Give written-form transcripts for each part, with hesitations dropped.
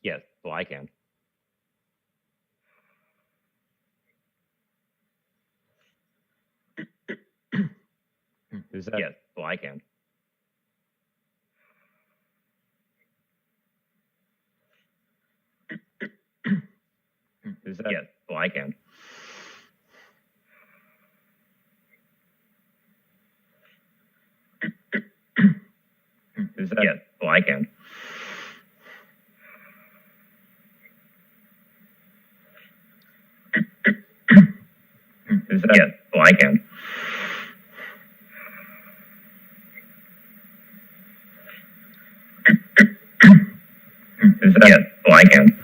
Yes, well, I can. Who's that? Yes, well, I can. Who's that? Yes, well, I can. Who's that? Yes, well, I can. Who's that? Yes, well, I can. Who's that? Yes, well, I can.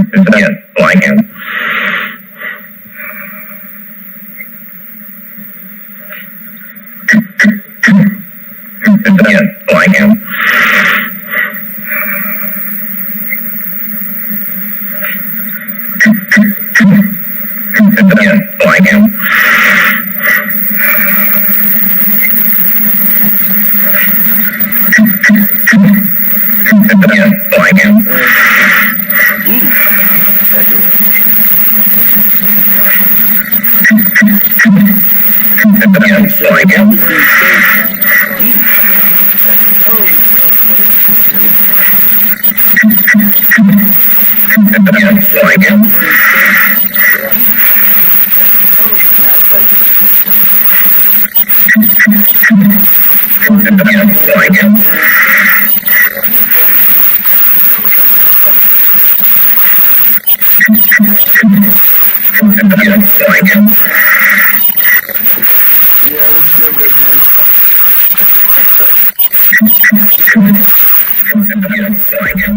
Who's that? Yes, well, I can. Who's that? Yes, well, I can. Yes, well, I can. Yes, well, I can. Yes, well, I can. Yes, well, I can.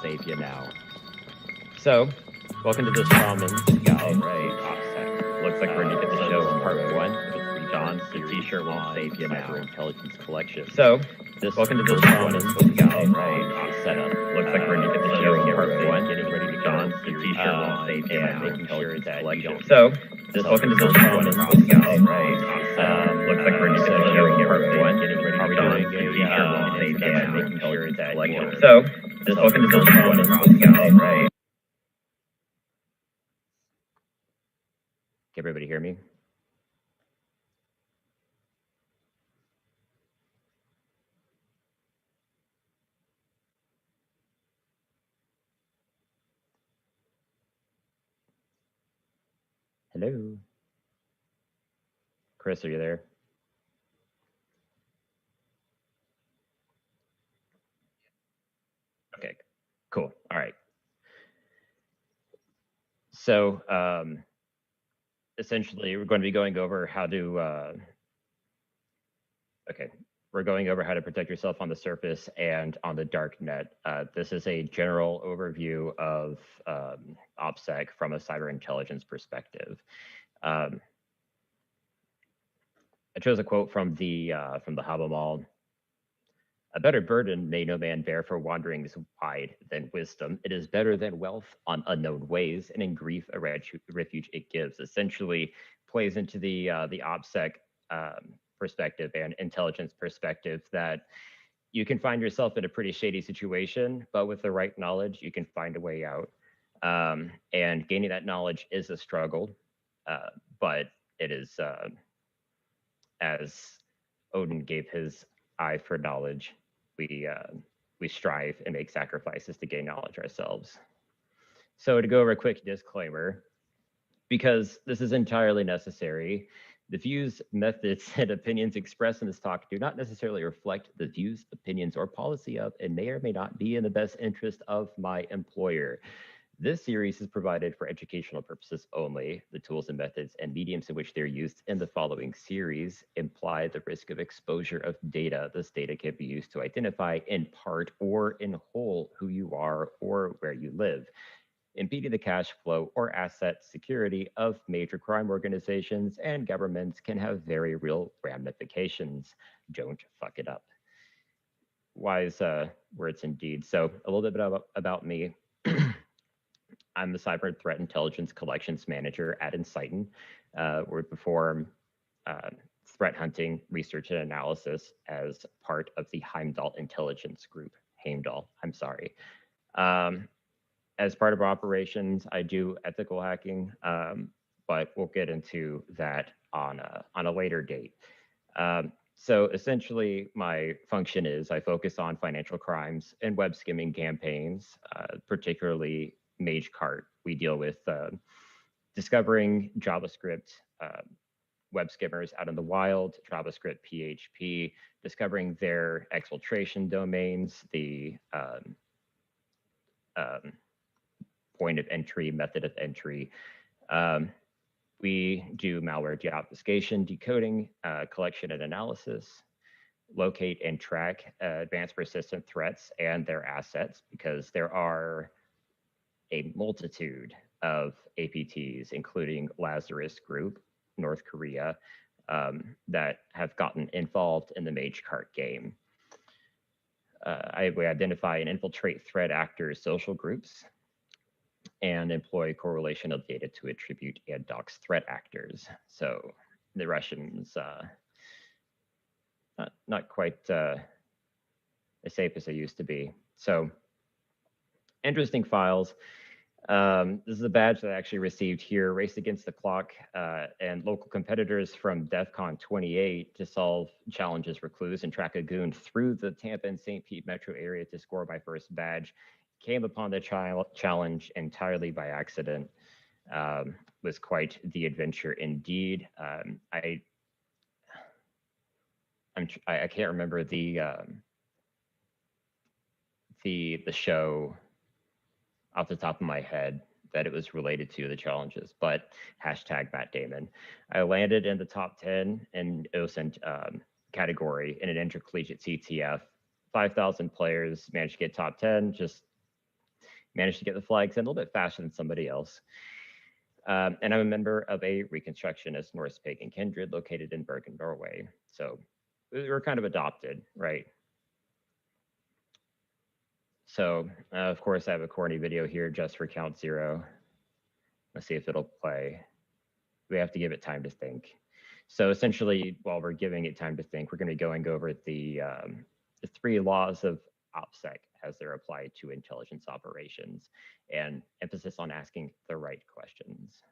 Save you now. So, welcome to the Shaman guide. OPSEC. Looks like we're going to get the show in part 1 of a John, the t-shirt won't save you now. Intelligence collection. So, Welcome to this one is focused on setup. looks like we're going to get the show Part part one, one. getting ready to John, go. the t-shirt won't save you And now. making sure that you don't. So, welcome to this one is focused on looks like we're going to get the show part one. Getting ready to John, go. the t-shirt won't save you now. Making sure that you don't. So, welcome to this one is focused on Can everybody hear me? Hello? Chris, are you there? Okay, cool. All right. So essentially, we're going to be going over how to, we're going over how to protect yourself on the surface and on the dark net. This is a general overview of OPSEC from a cyber intelligence perspective. I chose a quote from the Habermal. A better burden may no man bear for wanderings wide than wisdom. It is better than wealth on unknown ways, and in grief a refuge it gives. Essentially plays into the OPSEC perspective and intelligence perspective that you can find yourself in a pretty shady situation, but with the right knowledge, you can find a way out. And gaining that knowledge is a struggle, but it is, as Odin gave his eye for knowledge, we strive and make sacrifices to gain knowledge ourselves. So to go over a quick disclaimer, because this is entirely necessary, the views, methods, and opinions expressed in this talk do not necessarily reflect the views, opinions, or policy of, and may or may not be in the best interest of my employer. This series is provided for educational purposes only. The tools and methods and mediums in which they're used in the following series imply the risk of exposure of data. This data can be used to identify in part or in whole who you are or where you live, impeding the cash flow or asset security of major crime organizations and governments can have very real ramifications. Don't fuck it up. Wise words indeed. So a little bit about me. I'm the Cyber Threat Intelligence Collections Manager at Insighten. We perform threat hunting, research, and analysis as part of the Heimdall Intelligence Group. Heimdall, I'm sorry. As part of our operations, I do ethical hacking, but we'll get into that on a later date. So essentially, my function is I focus on financial crimes and web skimming campaigns, particularly MageCart. We deal with discovering JavaScript web skimmers out in the wild, JavaScript, PHP, discovering their exfiltration domains, the point of entry, method of entry. We do malware deobfuscation, decoding, collection and analysis, locate and track advanced persistent threats and their assets, because there are a multitude of APTs, including Lazarus Group, North Korea, that have gotten involved in the MageCart game. We identify and infiltrate threat actors' social groups and employ correlation of data to attribute and dox threat actors. So the Russians, not quite as safe as they used to be. So interesting files. This is a badge that I actually received here, Race Against the Clock, and local competitors from DEF CON 28 to solve challenges for clues and track a goon through the Tampa and St. Pete metro area to score my first badge. Came upon the challenge entirely by accident. Was quite the adventure indeed. I can't remember the show off the top of my head that it was related to the challenges, but hashtag Matt Damon. I landed in the top 10 in OSINT category in an intercollegiate CTF. 5,000 players, managed to get top 10, just managed to get the flags in a little bit faster than somebody else. And I'm a member of a Reconstructionist Norse pagan kindred located in Bergen, Norway. So we're kind of adopted, right? So of course I have a corny video here just for count 0. Let's see if it'll play. We have to give it time to think. So essentially, while we're giving it time to think, we're going to be going over the 3 laws of OPSEC as they're applied to intelligence operations, and emphasis on asking the right questions.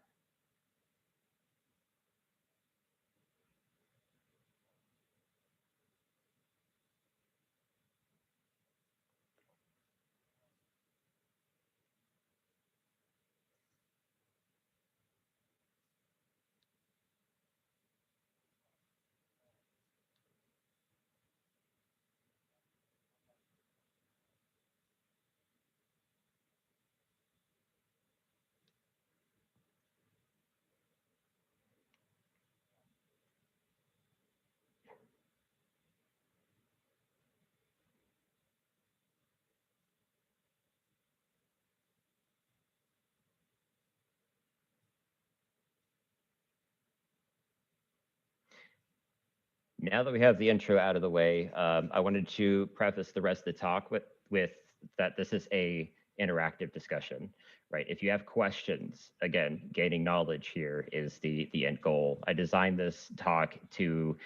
Now that we have the intro out of the way, I wanted to preface the rest of the talk with that this is a interactive discussion, right? If you have questions, again, gaining knowledge here is the end goal. I designed this talk to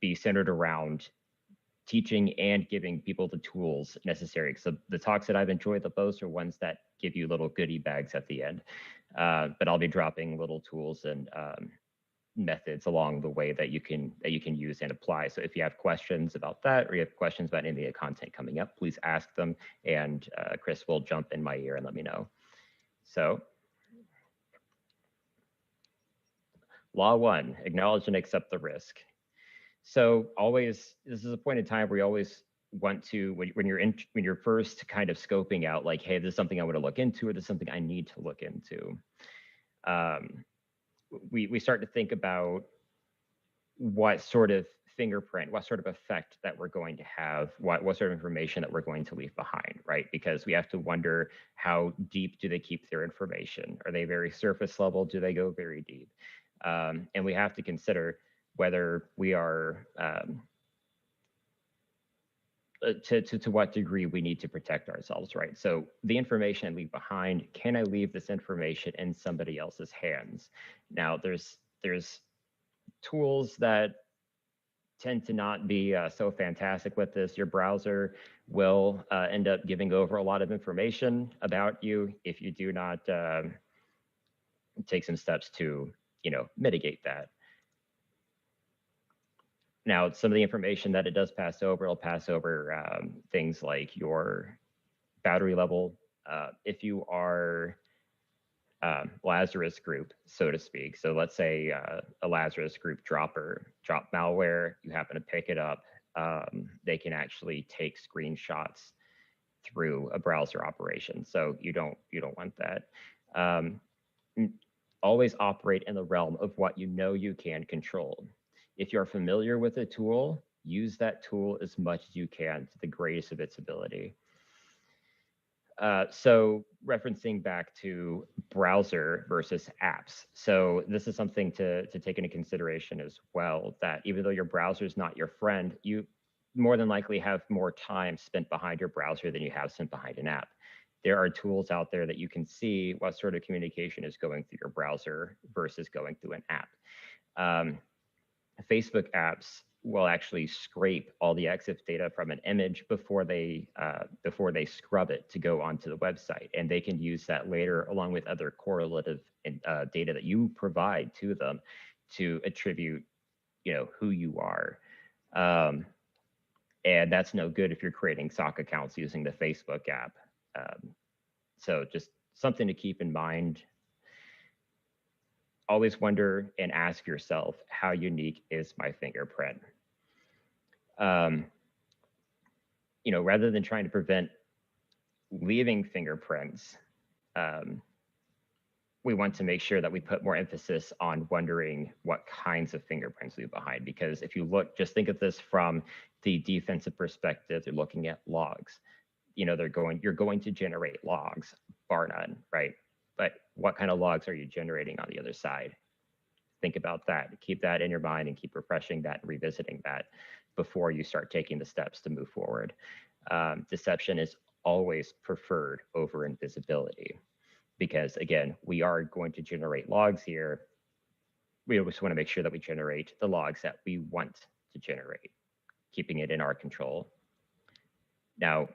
be centered around teaching and giving people the tools necessary. So the talks that I've enjoyed the most are ones that give you little goodie bags at the end. But I'll be dropping little tools and methods along the way that you can use and apply. So if you have questions about that, or you have questions about any of the content coming up, please ask them, and Chris will jump in my ear and let me know. So, Law 1, acknowledge and accept the risk. So always, this is a point in time where you always want to, when you're first kind of scoping out, like, hey, this is something I want to look into, or this is something I need to look into. We start to think about what sort of fingerprint, what sort of effect that we're going to have, what sort of information that we're going to leave behind, right? Because we have to wonder, how deep do they keep their information? Are they very surface level? Do they go very deep? And we have to consider whether we are, to what degree we need to protect ourselves, right? So the information I leave behind, can I leave this information in somebody else's hands? Now, there's tools that tend to not be so fantastic with this. Your browser will end up giving over a lot of information about you if you do not take some steps to, mitigate that. Now, some of the information that it does pass over, it'll pass over things like your battery level. If you are Lazarus group, so to speak. So let's say a Lazarus group drop malware, you happen to pick it up, they can actually take screenshots through a browser operation. So you don't want that. Always operate in the realm of what you know you can control. If you're familiar with a tool, use that tool as much as you can to the greatest of its ability. So referencing back to browser versus apps. So this is something to take into consideration as well, that even though your browser is not your friend, you more than likely have more time spent behind your browser than you have spent behind an app. There are tools out there that you can see what sort of communication is going through your browser versus going through an app. Facebook apps will actually scrape all the EXIF data from an image before they scrub it to go onto the website, and they can use that later along with other correlative data that you provide to them to attribute, who you are. And that's no good if you're creating sock accounts using the Facebook app. So just something to keep in mind. Always wonder and ask yourself, how unique is my fingerprint? Rather than trying to prevent leaving fingerprints, we want to make sure that we put more emphasis on wondering what kinds of fingerprints leave behind. Because if you just think of this from the defensive perspective, they're looking at logs. You're going to generate logs, bar none, right? but what kind of logs are you generating on the other side? Think about that. Keep that in your mind and keep refreshing that and revisiting that before you start taking the steps to move forward. Deception is always preferred over invisibility because, again, we are going to generate logs here. We always want to make sure that we generate the logs that we want to generate, keeping it in our control. Now,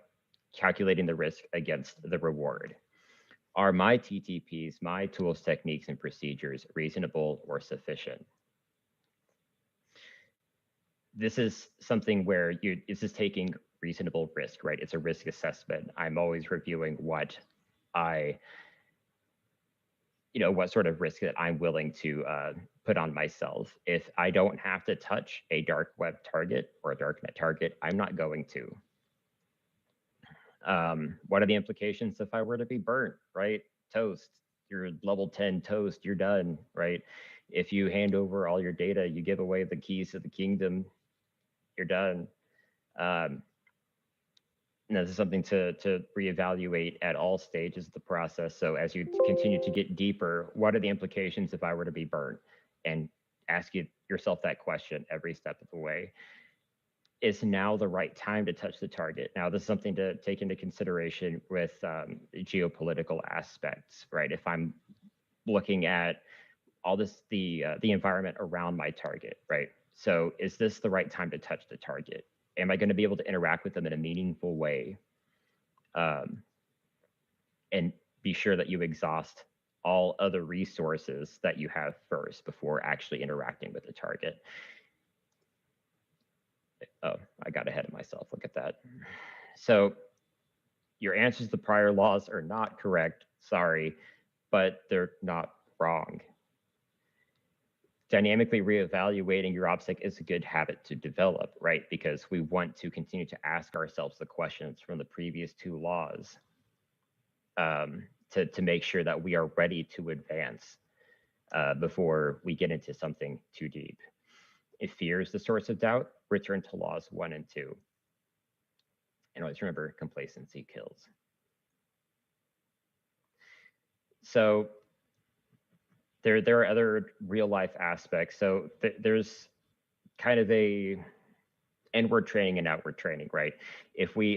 calculating the risk against the reward. Are my TTPs, my tools, techniques, and procedures reasonable or sufficient? This is something where this is taking reasonable risk, right? It's a risk assessment. I'm always reviewing what sort of risk that I'm willing to put on myself. If I don't have to touch a dark web target or a darknet target, I'm not going to. What are the implications if I were to be burnt, right? Toast, you're level 10 toast, you're done, right? If you hand over all your data, you give away the keys to the kingdom, you're done. And this is something to reevaluate at all stages of the process. So as you continue to get deeper, what are the implications if I were to be burnt? And ask yourself that question every step of the way. Is now the right time to touch the target? Now, this is something to take into consideration with geopolitical aspects, right? If I'm looking at all this, the environment around my target, right? So is this the right time to touch the target? Am I going to be able to interact with them in a meaningful way? And be sure that you exhaust all other resources that you have first before actually interacting with the target. Oh, I got ahead of myself. Look at that. So your answers to the prior laws are not correct. Sorry, but they're not wrong. Dynamically reevaluating your OPSEC is a good habit to develop, right? Because we want to continue to ask ourselves the questions from the previous two laws to make sure that we are ready to advance before we get into something too deep. If fear is the source of doubt, return to laws 1 and 2. And always remember, complacency kills. So there are other real life aspects. So there's kind of a inward training and outward training, right? If we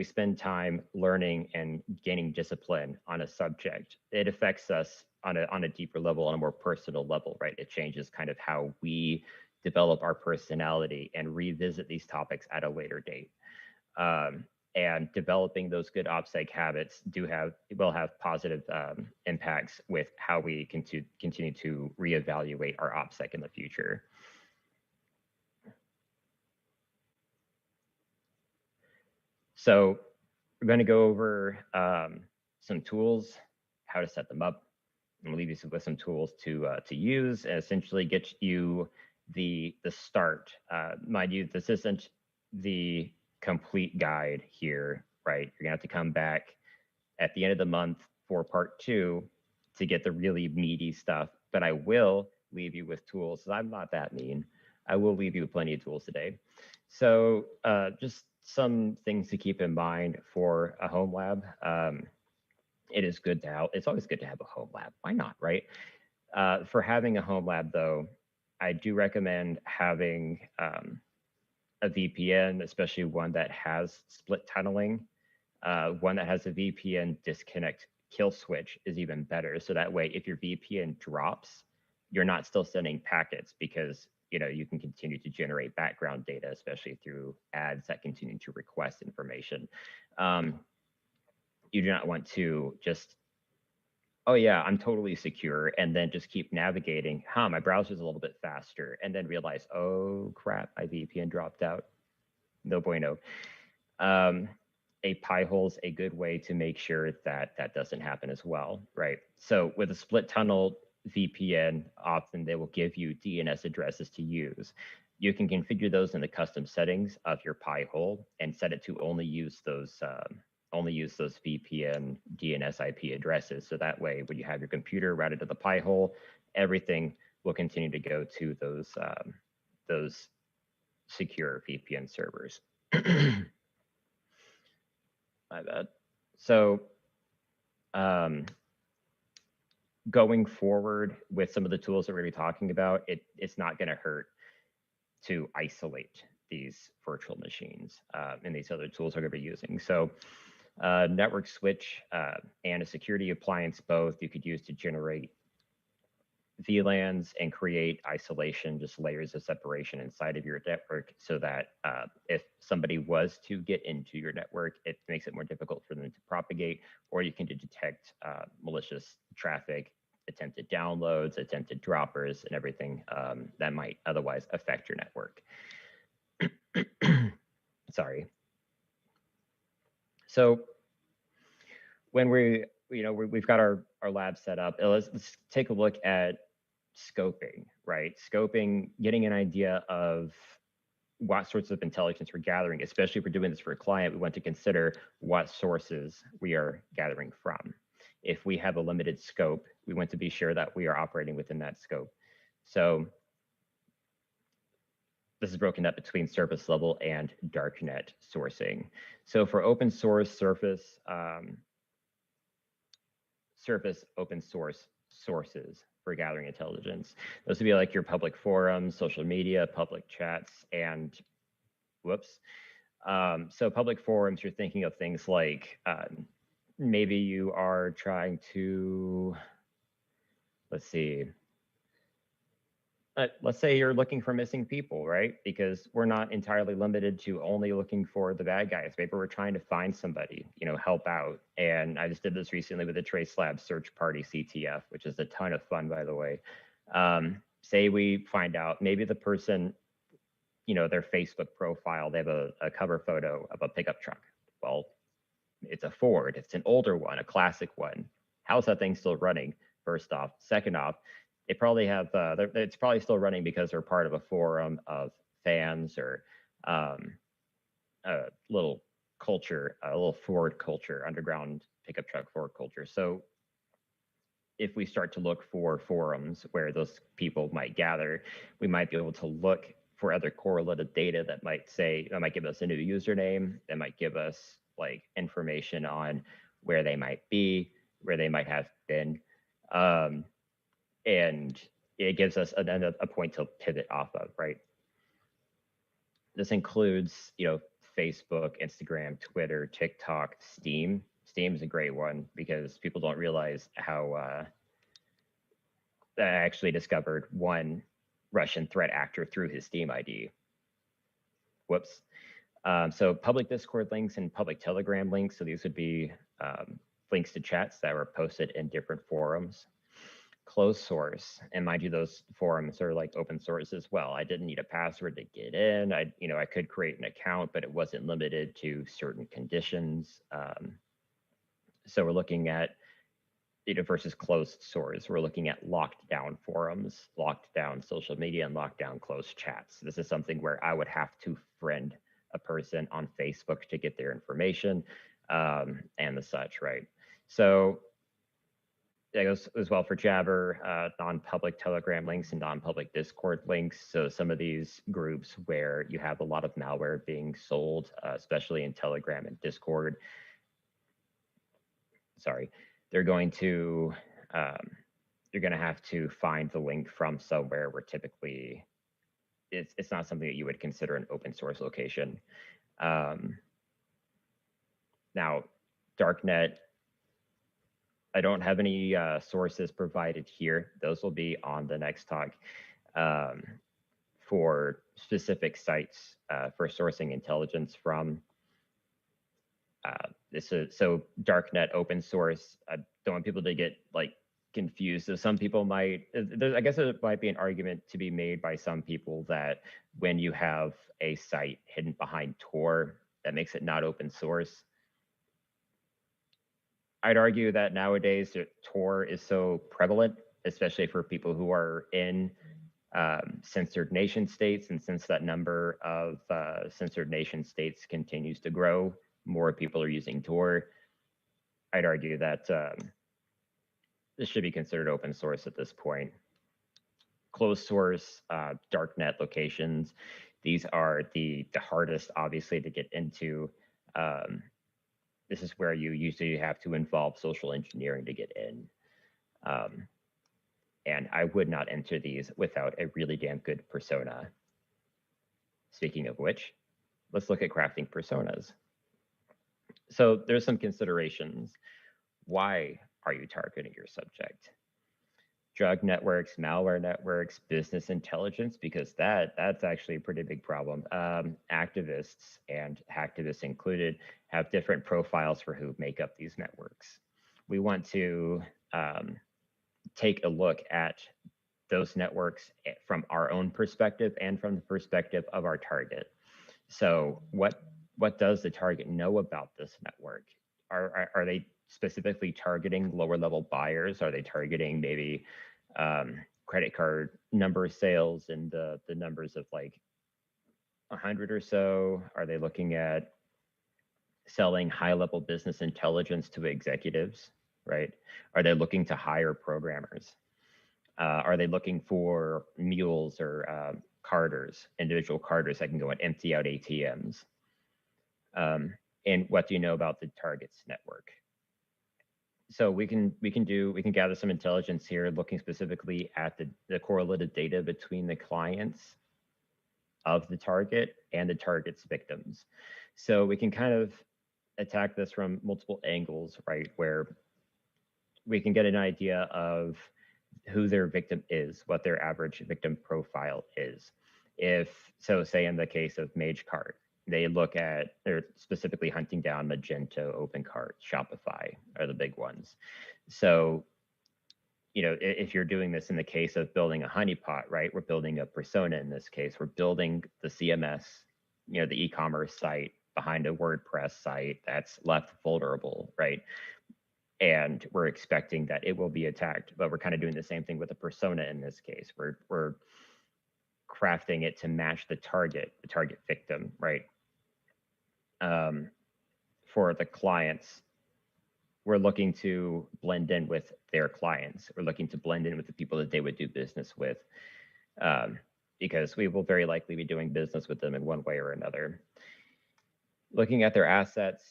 spend time learning and gaining discipline on a subject, it affects us on a deeper level, on a more personal level, right? It changes kind of how we develop our personality and revisit these topics at a later date. And developing those good OPSEC habits will have positive impacts with how we continue to reevaluate our OPSEC in the future. So we're going to go over some tools, how to set them up. I'm going to leave you with some tools to use and essentially get you the start. Mind you, this isn't the complete guide here, right? You're gonna have to come back at the end of the month for part 2 to get the really meaty stuff, but I will leave you with tools. I'm not that mean. I will leave you with plenty of tools today. So just some things to keep in mind for a home lab. It's always good to have a home lab. Why not, right? For having a home lab though, I do recommend having a VPN, especially one that has split tunneling. One that has a VPN disconnect kill switch is even better. So that way, if your VPN drops, you're not still sending packets because you can continue to generate background data, especially through ads that continue to request information. You do not want to just, oh yeah, I'm totally secure, and then just keep navigating. My browser's a little bit faster, and then realize, oh crap, my VPN dropped out. No bueno. A pie hole's a good way to make sure that that doesn't happen as well, right? So with a split tunnel VPN, often they will give you DNS addresses to use. You can configure those in the custom settings of your pie hole and set it to only use those VPN DNS IP addresses. So that way, when you have your computer routed to the pie hole, everything will continue to go to those secure VPN servers. My bad. So going forward with some of the tools that we're going to be talking about, it's not going to hurt to isolate these virtual machines and these other tools we're going to be using. So network switch and a security appliance both you could use to generate VLANs and create isolation, just layers of separation inside of your network so that if somebody was to get into your network, it makes it more difficult for them to propagate, or you can detect malicious traffic, attempted downloads, attempted droppers, and everything that might otherwise affect your network. Sorry. So when we've got our lab set up, let's take a look at scoping, right? Scoping, getting an idea of what sorts of intelligence we're gathering, especially if we're doing this for a client, we want to consider what sources we are gathering from. If we have a limited scope, we want to be sure that we are operating within that scope. So this is broken up between surface level and darknet sourcing. So for open source surface open source sources for gathering intelligence, those would be like your public forums, social media, public chats, and so public forums, you're thinking of things like maybe you are trying to, let's see, let's say you're looking for missing people, right? Because we're not entirely limited to only looking for the bad guys. Maybe we're trying to find somebody, help out. And I just did this recently with the Trace Lab Search Party CTF, which is a ton of fun, by the way. Say we find out maybe the person, their Facebook profile, they have a cover photo of a pickup truck. Well, it's a Ford, it's an older one, a classic one. How's that thing still running? First off. Second off, they probably have, it's probably still running because they're part of a forum of fans or a little culture, a little Ford culture, underground pickup truck Ford culture. So if we start to look for forums where those people might gather, we might be able to look for other correlative data that might give us a new username, that might give us like information on where they might be, where they might have been. And it gives us a point to pivot off of, right? This includes, Facebook, Instagram, Twitter, TikTok, Steam. Steam is a great one because people don't realize how I actually discovered one Russian threat actor through his Steam ID. Whoops. So public Discord links and public Telegram links. So these would be links to chats that were posted in different forums. Closed source, and mind you, those forums are like open source as well. I didn't need a password to get in. I could create an account, but it wasn't limited to certain conditions. So we're looking at versus closed source. We're looking at locked down forums, locked down social media, and locked down closed chats. This is something where I would have to friend a person on Facebook to get their information and the such, right? So that goes as well for Jabber, non-public Telegram links and non-public Discord links. So some of these groups where you have a lot of malware being sold, especially in Telegram and Discord, they're going to, you're going to have to find the link from somewhere where typically it's not something that you would consider an open source location. Now, darknet, I don't have any sources provided here. Those will be on the next talk for specific sites for sourcing intelligence from. So darknet open source. I don't want people to get like confused. So some people might, I guess there might be an argument to be made by some people that when you have a site hidden behind Tor, that makes it not open source. I'd argue that nowadays Tor is so prevalent, especially for people who are in censored nation states. And since that number of censored nation states continues to grow, more people are using Tor. I'd argue that this should be considered open source at this point. Closed source, darknet locations. These are the hardest, obviously, to get into. This is where you usually have to involve social engineering to get in. And I would not enter these without a really damn good persona. Speaking of which, let's look at crafting personas. So there's some considerations. Why are you targeting your subject? Drug networks, malware networks, business intelligence, because that's actually a pretty big problem. Activists, and hacktivists included, have different profiles for who make up these networks. We want to take a look at those networks from our own perspective and from the perspective of our target. So what does the target know about this network? Are they specifically targeting lower level buyers? Are they targeting maybe credit card number sales and the numbers of like 100 or so? Are they looking at selling high level business intelligence to executives, right? Are they looking to hire programmers? Are they looking for mules or carders, individual carders that can go and empty out ATMs? And what do you know about the target's network? So we can gather some intelligence here, looking specifically at the correlative data between the clients of the target and the target's victims. So we can kind of attack this from multiple angles, right? Where we can get an idea of who their victim is, what their average victim profile is. If so, say in the case of MageCart, they look at, they're specifically hunting down Magento, OpenCart, Shopify are the big ones. So, you know, if you're doing this in the case of building a honeypot, right? We're building a persona in this case. We're building the CMS, you know, the e-commerce site behind a WordPress site that's left vulnerable, right? And we're expecting that it will be attacked, but we're kind of doing the same thing with a persona in this case. We're crafting it to match the target victim, right? For the clients, we're looking to blend in with their clients. We're looking to blend in with the people that they would do business with, because we will very likely be doing business with them in one way or another. Looking at their assets,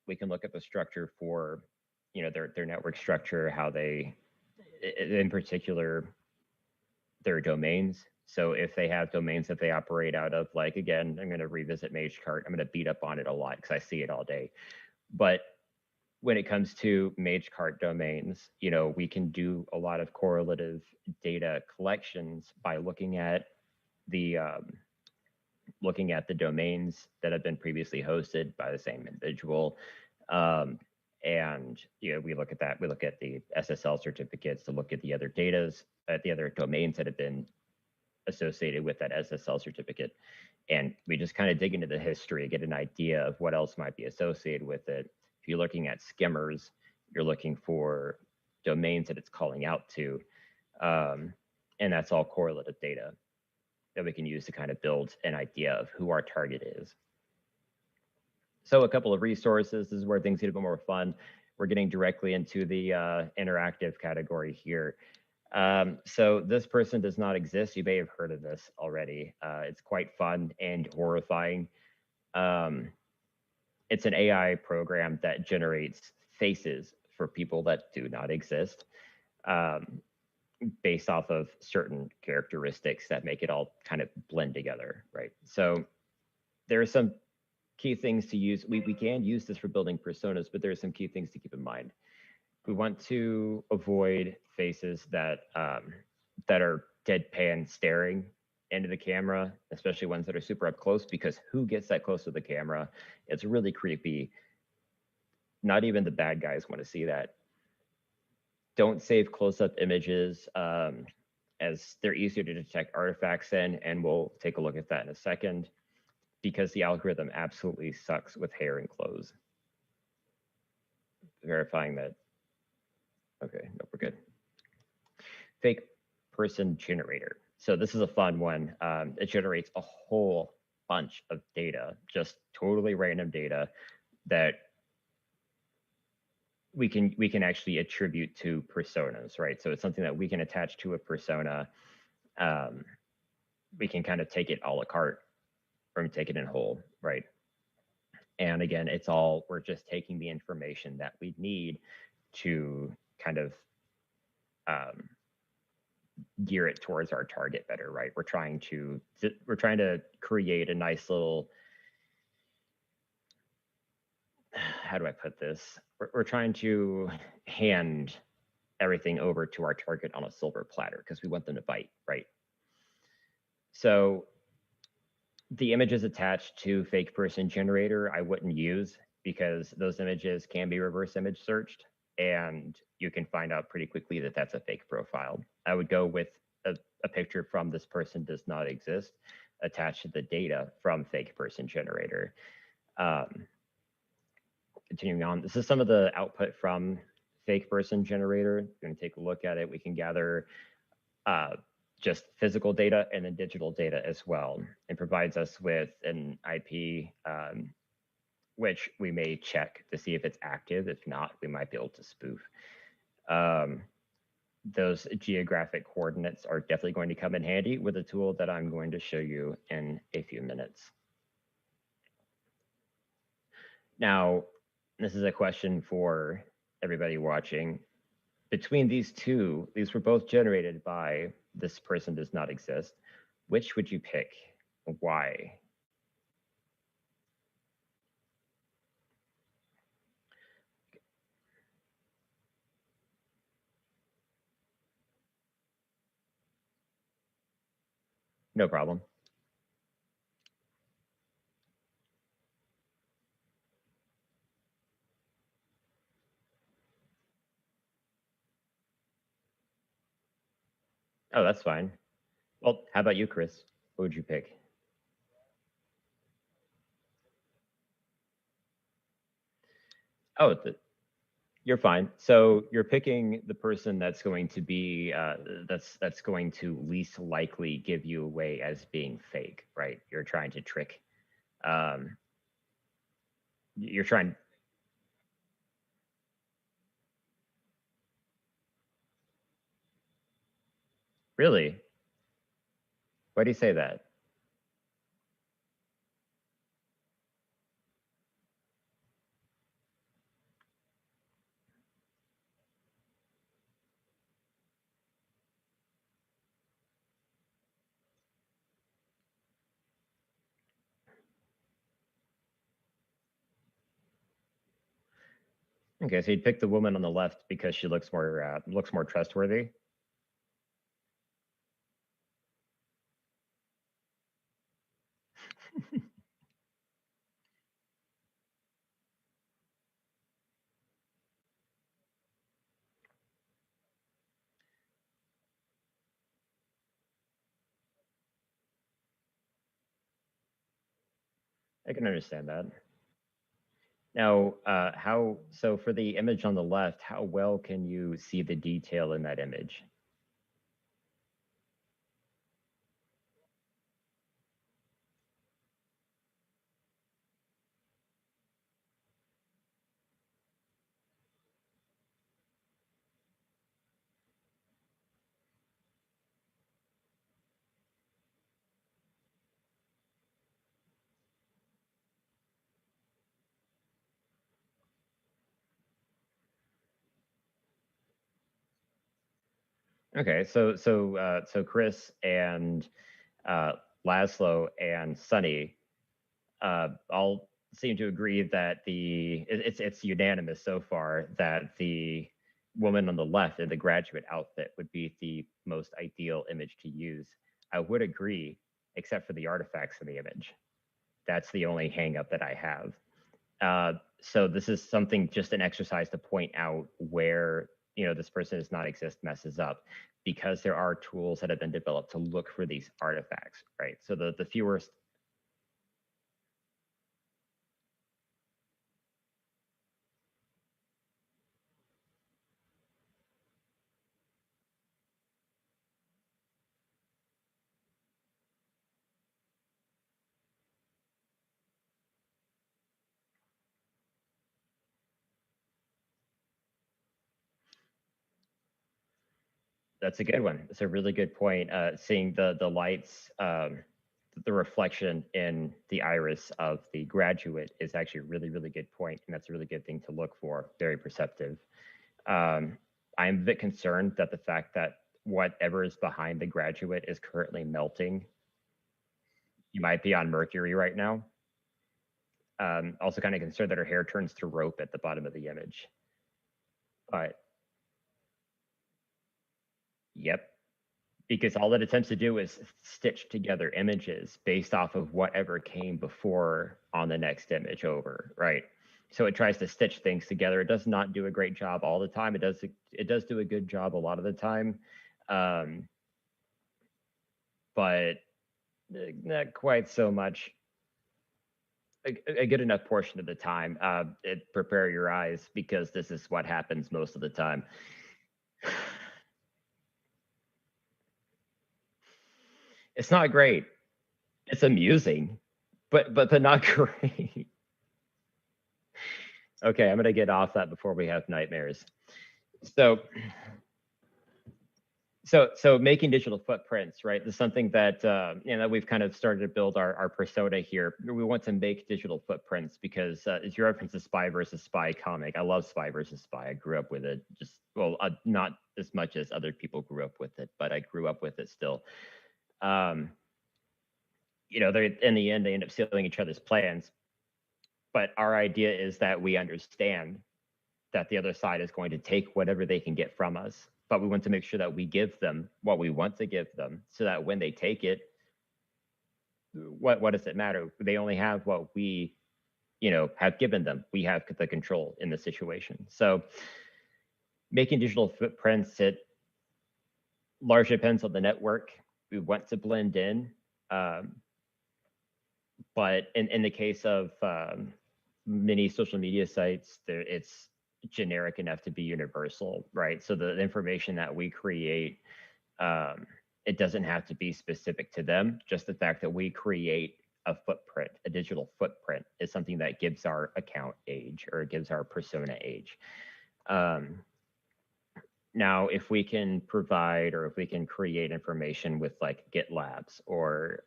we can look at the structure for, you know, their network structure, how they, in particular, their domains. So if they have domains that they operate out of, like, again, I'm going to revisit MageCart. I'm going to beat up on it a lot because I see it all day. But when it comes to MageCart domains, you know, we can do a lot of correlative data collections by looking at the domains that have been previously hosted by the same individual. And you know, we look at that. We look at the SSL certificates to look at the other datas, at the other domains that have been associated with that SSL certificate. And we just kind of dig into the history, get an idea of what else might be associated with it. If you're looking at skimmers, you're looking for domains that it's calling out to. And that's all correlative data that we can use to kind of build an idea of who our target is. So a couple of resources. This is where things get a bit more fun. We're getting directly into the interactive category here. So this person does not exist. You may have heard of this already. It's quite fun and horrifying. It's an AI program that generates faces for people that do not exist, based off of certain characteristics that make it all kind of blend together, right? So there are some key things to use. We can use this for building personas, but there are some key things to keep in mind. We want to avoid faces that that are deadpan staring into the camera, especially ones that are super up close, because who gets that close to the camera? It's really creepy. Not even the bad guys want to see that. Don't save close-up images, as they're easier to detect artifacts in, and we'll take a look at that in a second, because the algorithm absolutely sucks with hair and clothes. Verifying that. Okay, no, we're good. Fake person generator. So this is a fun one. It generates a whole bunch of data, just totally random data that we can actually attribute to personas, right? So it's something that we can attach to a persona. We can kind of take it a la carte or take it in whole, right? And again, we're just taking the information that we need to kind of gear it towards our target better, right? We're trying to create a nice little, how do I put this? We're trying to hand everything over to our target on a silver platter because we want them to bite, right? So the images attached to fake person generator I wouldn't use because those images can be reverse image searched and you can find out pretty quickly that that's a fake profile. I would go with a picture from this person does not exist attached to the data from fake person generator. Continuing on, this is some of the output from fake person generator. We're going to take a look at it. We can gather just physical data and then digital data as well. It provides us with an IP, which we may check to see if it's active. If not, we might be able to spoof. Those geographic coordinates are definitely going to come in handy with a tool that I'm going to show you in a few minutes. Now, this is a question for everybody watching. Between these two, these were both generated by this person does not exist. Which would you pick? Why? No problem. Oh, that's fine. Well, how about you, Chris? What would you pick? Oh, you're fine. So you're picking the person that's going to be that's going to least likely give you away as being fake, right? You're trying to trick. Um, you're trying. Really? Why do you say that? Okay, so you'd pick the woman on the left because she looks more trustworthy. I can understand that. Now, how so for the image on the left, how well can you see the detail in that image? Okay, so Chris and Laszlo and Sunny all seem to agree that it's unanimous so far that the woman on the left in the graduate outfit would be the most ideal image to use. I would agree, except for the artifacts in the image. That's the only hangup that I have. So this is something, just an exercise to point out where this person does not exist messes up, because there are tools that have been developed to look for these artifacts, right? So the fewer. That's a good one. It's a really good point. Seeing the lights, the reflection in the iris of the graduate is actually a really, really good point, and that's a really good thing to look for. Very perceptive. Um, I'm a bit concerned that the fact that whatever is behind the graduate is currently melting. You might be on Mercury right now. Also kind of concerned that her hair turns to rope at the bottom of the image. But yep, because all it attempts to do is stitch together images based off of whatever came before on the next image over, right? So it tries to stitch things together. It does not do a great job all the time. It does do a good job a lot of the time, but not quite so much. A good enough portion of the time. Prepare your eyes, because this is what happens most of the time. It's not great. It's amusing, but not great. Okay, I'm gonna get off that before we have nightmares. So making digital footprints, right? This is something that we've kind of started to build our persona here. We want to make digital footprints because as you reference the Spy versus Spy comic, I love Spy versus Spy. I grew up with it, not as much as other people grew up with it, but I grew up with it still. They in the end they end up stealing each other's plans. But our idea is that we understand that the other side is going to take whatever they can get from us, but we want to make sure that we give them what we want to give them, so that when they take it, what does it matter? They only have what we, have given them. We have the control in the situation. So making digital footprints, it largely depends on the network. We want to blend in, but in the case of many social media sites, it's generic enough to be universal, right? So the information that we create, it doesn't have to be specific to them. Just the fact that we create a footprint, a digital footprint, is something that gives our account age, or gives our persona age. Now, if we can provide, or if we can create information with like GitLabs, or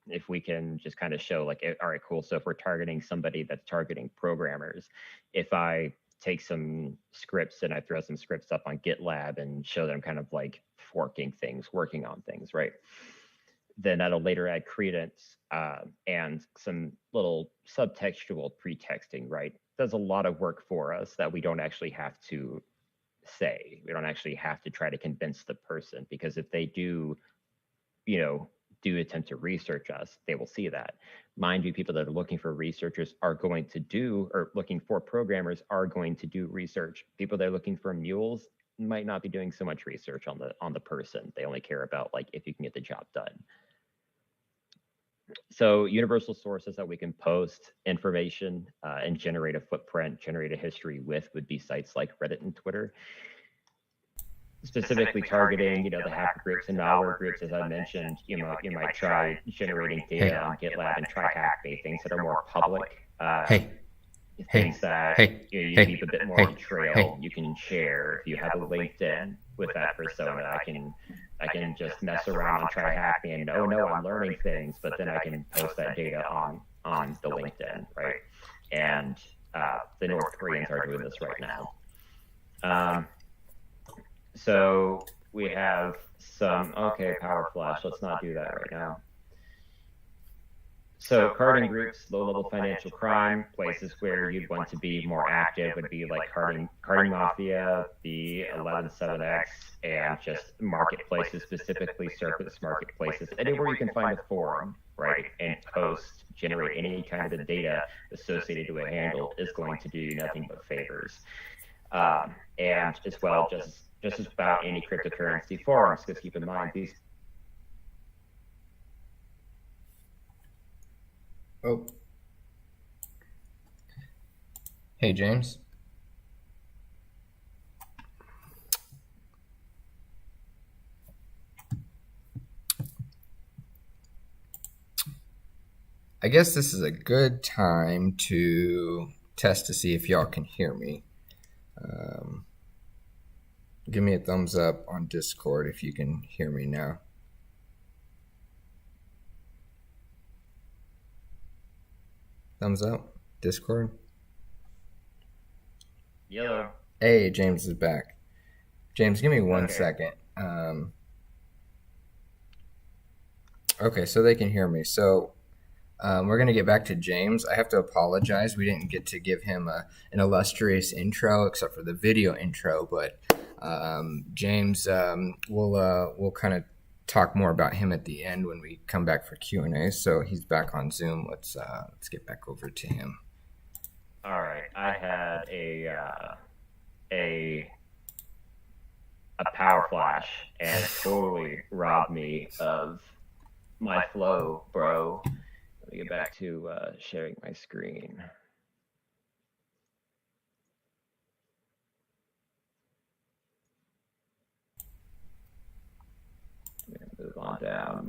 if we can just kind of show like, all right, cool. So if we're targeting somebody that's targeting programmers, if I take some scripts and I throw some scripts up on GitLab and show them kind of like forking things, working on things, right? Then that'll later add credence and some little subtextual pretexting, right? Does a lot of work for us that we don't actually have to say. We don't actually have to try to convince the person, because if they do attempt to research us, they will see that. Mind you, people that are looking for researchers are going to do, or looking for programmers are going to do research. People that are looking for mules might not be doing so much research on the person. They only care about like if you can get the job done. So universal sources that we can post information and generate a footprint, generate a history with, would be sites like Reddit and Twitter. Specifically targeting, the hacker groups and malware groups, as I mentioned, you might try generating data on GitLab and try hack things that are more public. Things that you leave a bit more on trail. You can share. If you have a LinkedIn with that persona, I can just mess around and try hack me, and oh no, I'm learning things, but then I can post that data on the LinkedIn, right? And the North Koreans are doing this right now. So we have some, Power Flash, let's not do that right now. So carding groups, low-level financial crime, places where you'd want to be more active would be like carding mafia, the 117X, and just marketplaces, specifically surface marketplaces, anywhere you can find a forum, right, and post, generate any kind of data associated with a handle is going to do nothing but favors. And as well, just about any cryptocurrency forums, because keep in mind these. Oh. Hey, James. I guess this is a good time to test to see if y'all can hear me. Give me a thumbs up on Discord if you can hear me now. Thumbs up, Discord. Yellow. Hey, James is back. James, give me one Okay. second. Okay, so they can hear me. So we're going to get back to James. I have to apologize. We didn't get to give him an illustrious intro except for the video intro, but James, we'll kind of talk more about him at the end when we come back for Q&A. So he's back on Zoom. Let's get back over to him. All right. I had a power flash and it totally robbed me of my flow, bro. Let me get back to sharing my screen. Move on down.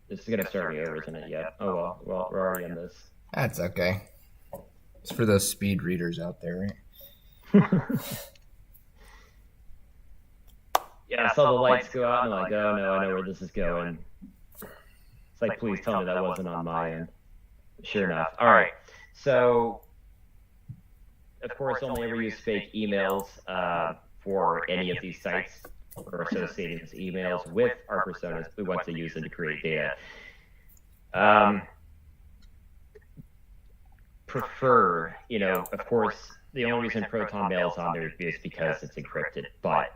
This is going to start me over, isn't it? Yep. Oh, well, we're already in this. That's okay. It's for those speed readers out there, right? Yeah, I saw the lights go out and I'm like, oh no, I know where this is going. It's like, please tell me that wasn't on my end. Sure enough. All right. So, of course, only ever use fake emails for any of these sites or associated emails with our personas. We want to use them to create data. Prefer, of course, the only reason Proton Mail is on there is because it's encrypted, but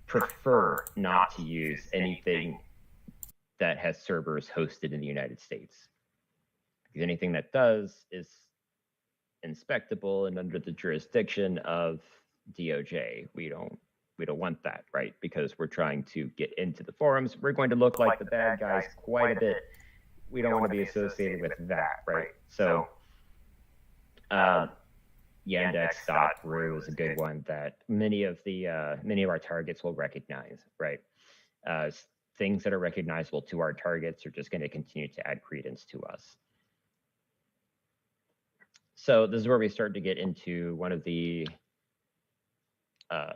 prefer not to use anything that has servers hosted in the United States. Because anything that does is inspectable and under the jurisdiction of DOJ. We don't want that, right? Because we're trying to get into the forums. We're going to look like the bad guys quite a bit. We don't want to be associated with that, right? So Yandex.ru is a good one that many of our targets will recognize, right? Things that are recognizable to our targets are just going to continue to add credence to us. So this is where we start to get into one of the a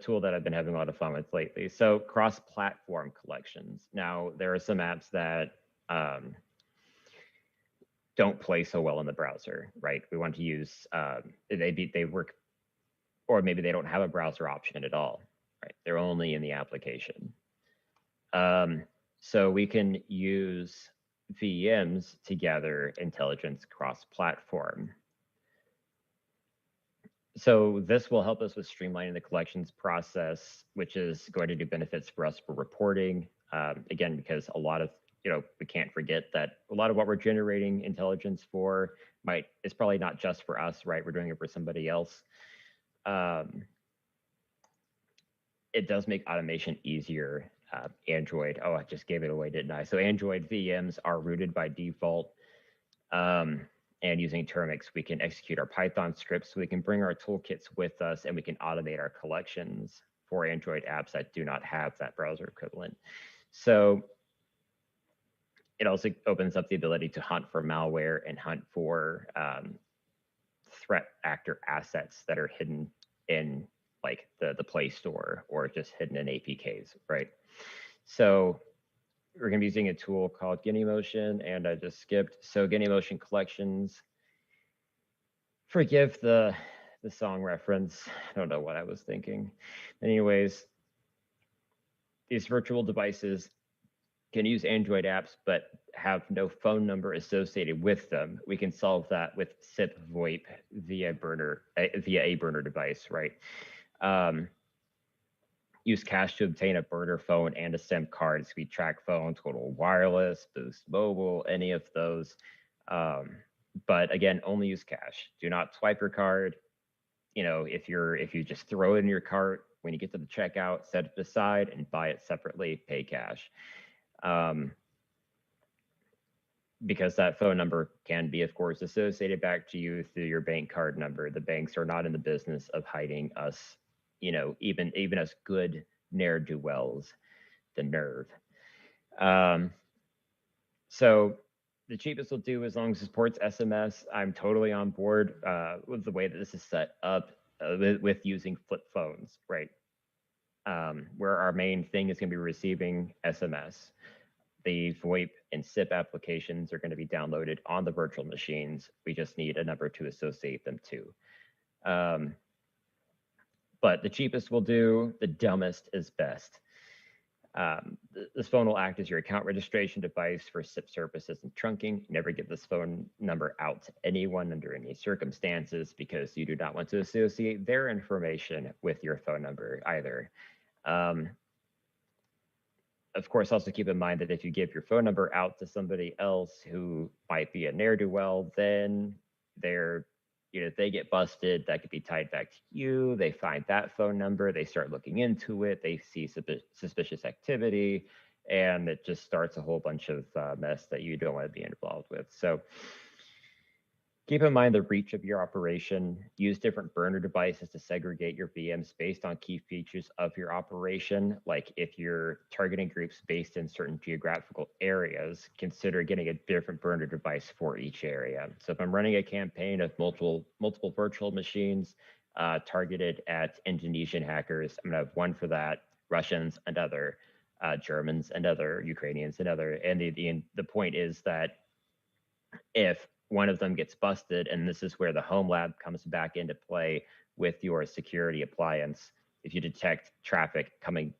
tool that I've been having a lot of fun with lately. So cross-platform collections. Now there are some apps that don't play so well in the browser, right? We want to use they work, or maybe they don't have a browser option at all, right? They're only in the application. So we can use VMs to gather intelligence cross-platform. So this will help us with streamlining the collections process, which is going to do benefits for us for reporting. Again, because a lot of, we can't forget that a lot of what we're generating intelligence for is probably not just for us, right? We're doing it for somebody else. It does make automation easier. Android, I just gave it away, didn't I? So Android VMs are rooted by default. And using Termix, we can execute our Python scripts. So we can bring our toolkits with us and we can automate our collections for Android apps that do not have that browser equivalent. So it also opens up the ability to hunt for malware and hunt for threat actor assets that are hidden in like the Play Store or just hidden in APKs, right? So we're going to be using a tool called Genymotion, and I just skipped. So Genymotion collections. Forgive the song reference. I don't know what I was thinking. Anyways, these virtual devices can use Android apps, but have no phone number associated with them. We can solve that with SIP VoIP via a burner device, right? Use cache to obtain a burner phone and a SIM card. So we track phone, Total Wireless, Boost Mobile, any of those. But again, only use cache. Do not swipe your card. If you just throw it in your cart, when you get to the checkout, set it aside and buy it separately, pay cash. Because that phone number can be, of course, associated back to you through your bank card number. The banks are not in the business of hiding us, even as good ne'er-do-wells, the nerve. So the cheapest will do as long as it supports SMS. I'm totally on board with the way that this is set up with using flip phones, right? Where our main thing is going to be receiving SMS. the VoIP and SIP applications are going to be downloaded on the virtual machines. We just need a number to associate them to. But the cheapest will do, the dumbest is best. This phone will act as your account registration device for SIP services and trunking. Never give this phone number out to anyone under any circumstances because you do not want to associate their information with your phone number either. Of course, also keep in mind that if you give your phone number out to somebody else who might be a ne'er-do-well, then if they get busted, that could be tied back to you. They find that phone number, they start looking into it, they see suspicious activity, and it just starts a whole bunch of mess that you don't want to be involved with. So keep in mind the reach of your operation. Use different burner devices to segregate your VMs based on key features of your operation. Like if you're targeting groups based in certain geographical areas, consider getting a different burner device for each area. So if I'm running a campaign of multiple virtual machines targeted at Indonesian hackers, I'm gonna have one for that, Russians another, Germans another, Ukrainians another. And the point is that if one of them gets busted, and this is where the home lab comes back into play with your security appliance. If you detect traffic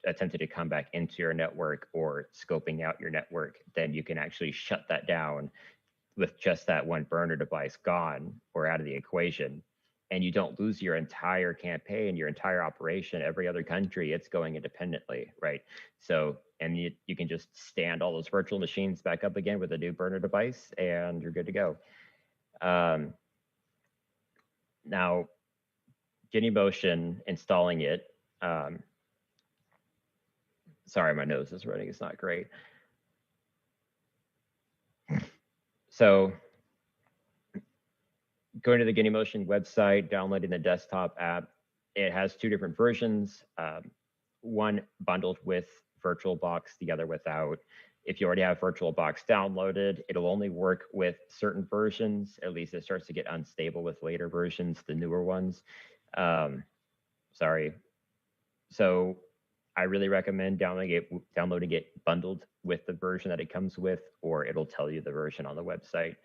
attempting to come back into your network or scoping out your network, then you can actually shut that down with just that one burner device gone or out of the equation. And you don't lose your entire campaign, your entire operation, every other country, it's going independently, right? So, and you can just stand all those virtual machines back up again with a new burner device and you're good to go. Now, Genymotion, installing it. Sorry, my nose is running, it's not great. So, going to the Genymotion website, downloading the desktop app. It has two different versions, one bundled with VirtualBox, the other without. If you already have VirtualBox downloaded, it'll only work with certain versions. At least it starts to get unstable with later versions, the newer ones. Sorry. So I really recommend downloading it bundled with the version that it comes with, or it'll tell you the version on the website.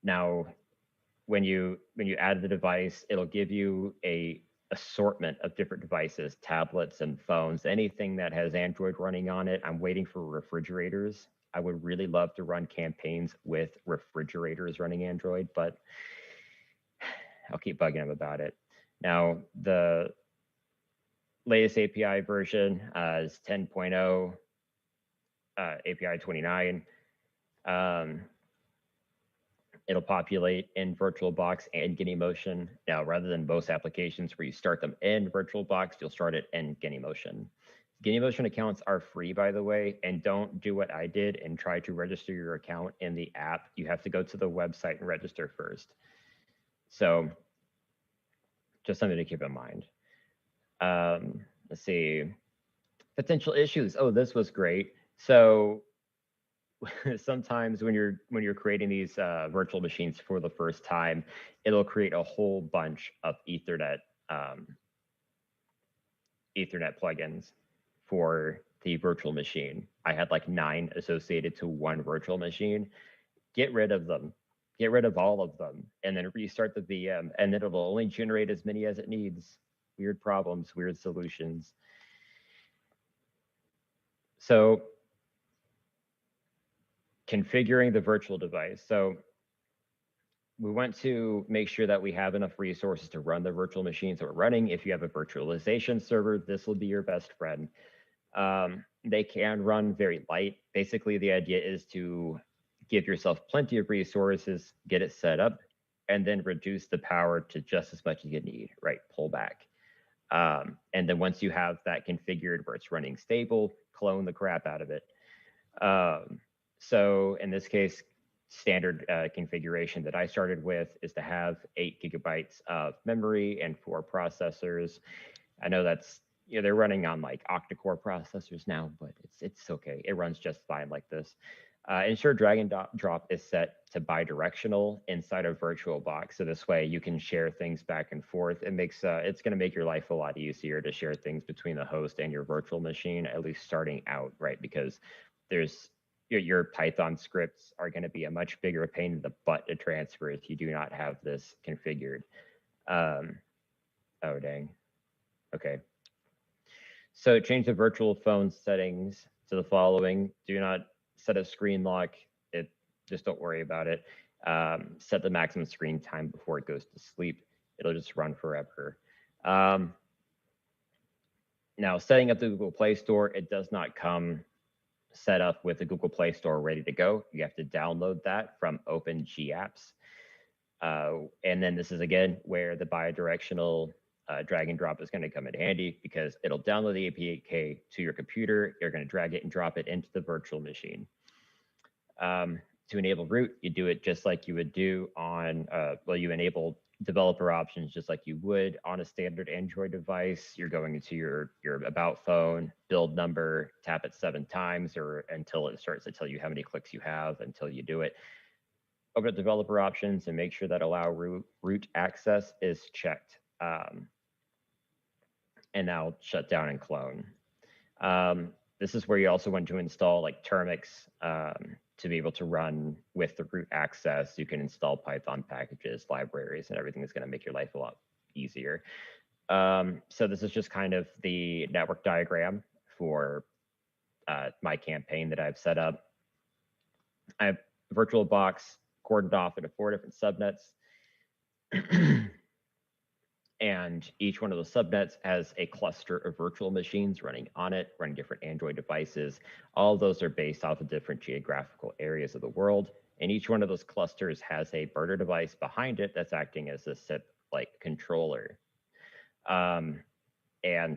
Now, when you add the device, it'll give you a assortment of different devices, tablets and phones, anything that has Android running on it. I'm waiting for refrigerators. I would really love to run campaigns with refrigerators running Android, but I'll keep bugging them about it. Now, the latest API version is 10.0, API 29. It'll populate in VirtualBox and Genymotion. Now, rather than most applications where you start them in VirtualBox, you'll start it in Genymotion. Genymotion accounts are free, by the way, and don't do what I did and try to register your account in the app. You have to go to the website and register first. So just something to keep in mind. Let's see, potential issues. Oh, this was great. So sometimes when you're creating these virtual machines for the first time, it'll create a whole bunch of Ethernet plugins for the virtual machine. I had like 9 associated to one virtual machine. Get rid of them. Get rid of all of them, and then restart the VM, and then it'll only generate as many as it needs. Weird problems, weird solutions. So configuring the virtual device. So we want to make sure that we have enough resources to run the virtual machines that we're running. If you have a virtualization server, this will be your best friend. They can run very light. Basically, the idea is to give yourself plenty of resources, get it set up, and then reduce the power to just as much as you need, right? Pull back. And then once you have that configured where it's running stable, clone the crap out of it. So in this case, standard configuration that I started with is to have 8 gigabytes of memory and 4 processors. I know that's, they're running on like octa-core processors now, but it's okay. It runs just fine like this. Ensure drag and drop is set to bidirectional inside a virtual box. So this way you can share things back and forth. It makes it's going to make your life a lot easier to share things between the host and your virtual machine, at least starting out, right? Because there's your Python scripts are going to be a much bigger pain in the butt to transfer if you do not have this configured. Oh, dang. Okay. So change the virtual phone settings to the following. Do not set a screen lock. Just don't worry about it. Set the maximum screen time before it goes to sleep. It'll just run forever. Now, setting up the Google Play Store, it does not come set up with the Google Play Store ready to go. You have to download that from OpenGApps. And then this is, again, where the bidirectional drag and drop is going to come in handy, because it'll download the APK to your computer. You're going to drag it and drop it into the virtual machine. To enable root, you do it just like you would do on, you enable developer options just like you would on a standard Android device. You're going into your about phone, build number, tap it 7 times or until it starts to tell you how many clicks you have until you do it. Open up developer options and make sure that allow root access is checked. And now shut down and clone. This is where you also want to install like Termix to be able to run with the root access. You can install Python packages, libraries, and everything that's going to make your life a lot easier. So this is just kind of the network diagram for my campaign that I've set up. I have VirtualBox cordoned off into 4 different subnets. And each one of those subnets has a cluster of virtual machines running on it, running different Android devices. All of those are based off of different geographical areas of the world. And each one of those clusters has a burner device behind it that's acting as a SIP-like controller. And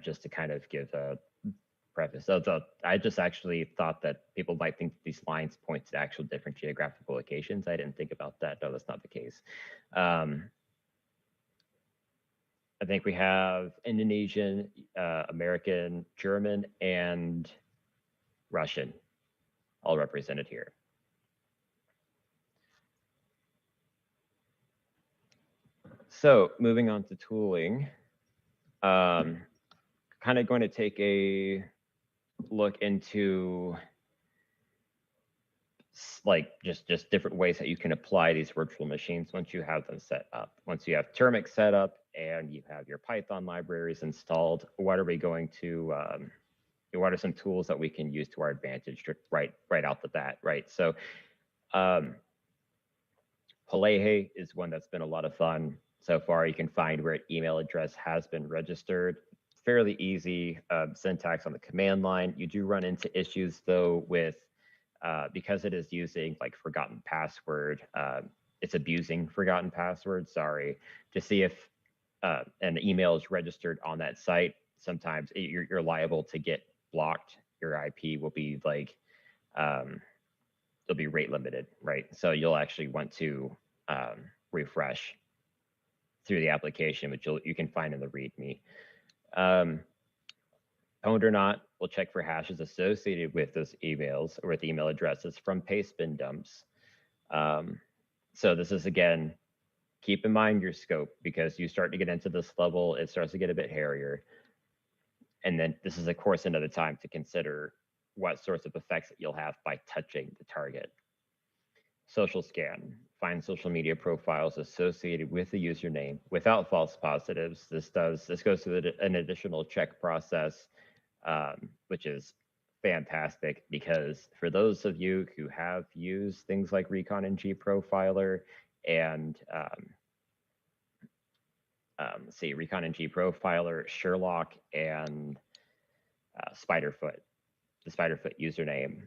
just to kind of give a preface, I just actually thought that people might think these lines point to actual different geographical locations. I didn't think about that. No, that's not the case. I think we have Indonesian, American, German, and Russian all represented here. So moving on to tooling, kind of going to take a look into like just different ways that you can apply these virtual machines once you have them set up. Once you have Termix set up and you have your Python libraries installed, what are we going to what are some tools that we can use to our advantage right out the bat, right? So Pelehe is one that's been a lot of fun so far. You can find where an email address has been registered. Fairly easy syntax on the command line. You do run into issues though with because it is using like forgotten password, it's abusing forgotten password, sorry, to see if an email is registered on that site. Sometimes you're liable to get blocked. Your IP will be like, it'll be rate limited, right? So you'll actually want to refresh through the application, which you can find in the README. Owned or not, we'll check for hashes associated with those emails or with email addresses from paste bin dumps. So this is, again, keep in mind your scope, because you start to get into this level, it starts to get a bit hairier. And then this is, of course, another time to consider what sorts of effects that you'll have by touching the target. Social scan, find social media profiles associated with the username without false positives. This goes through an additional check process, which is fantastic, because for those of you who have used things like Recon and G Profiler and Recon and G Profiler, Sherlock, and Spiderfoot, the Spiderfoot username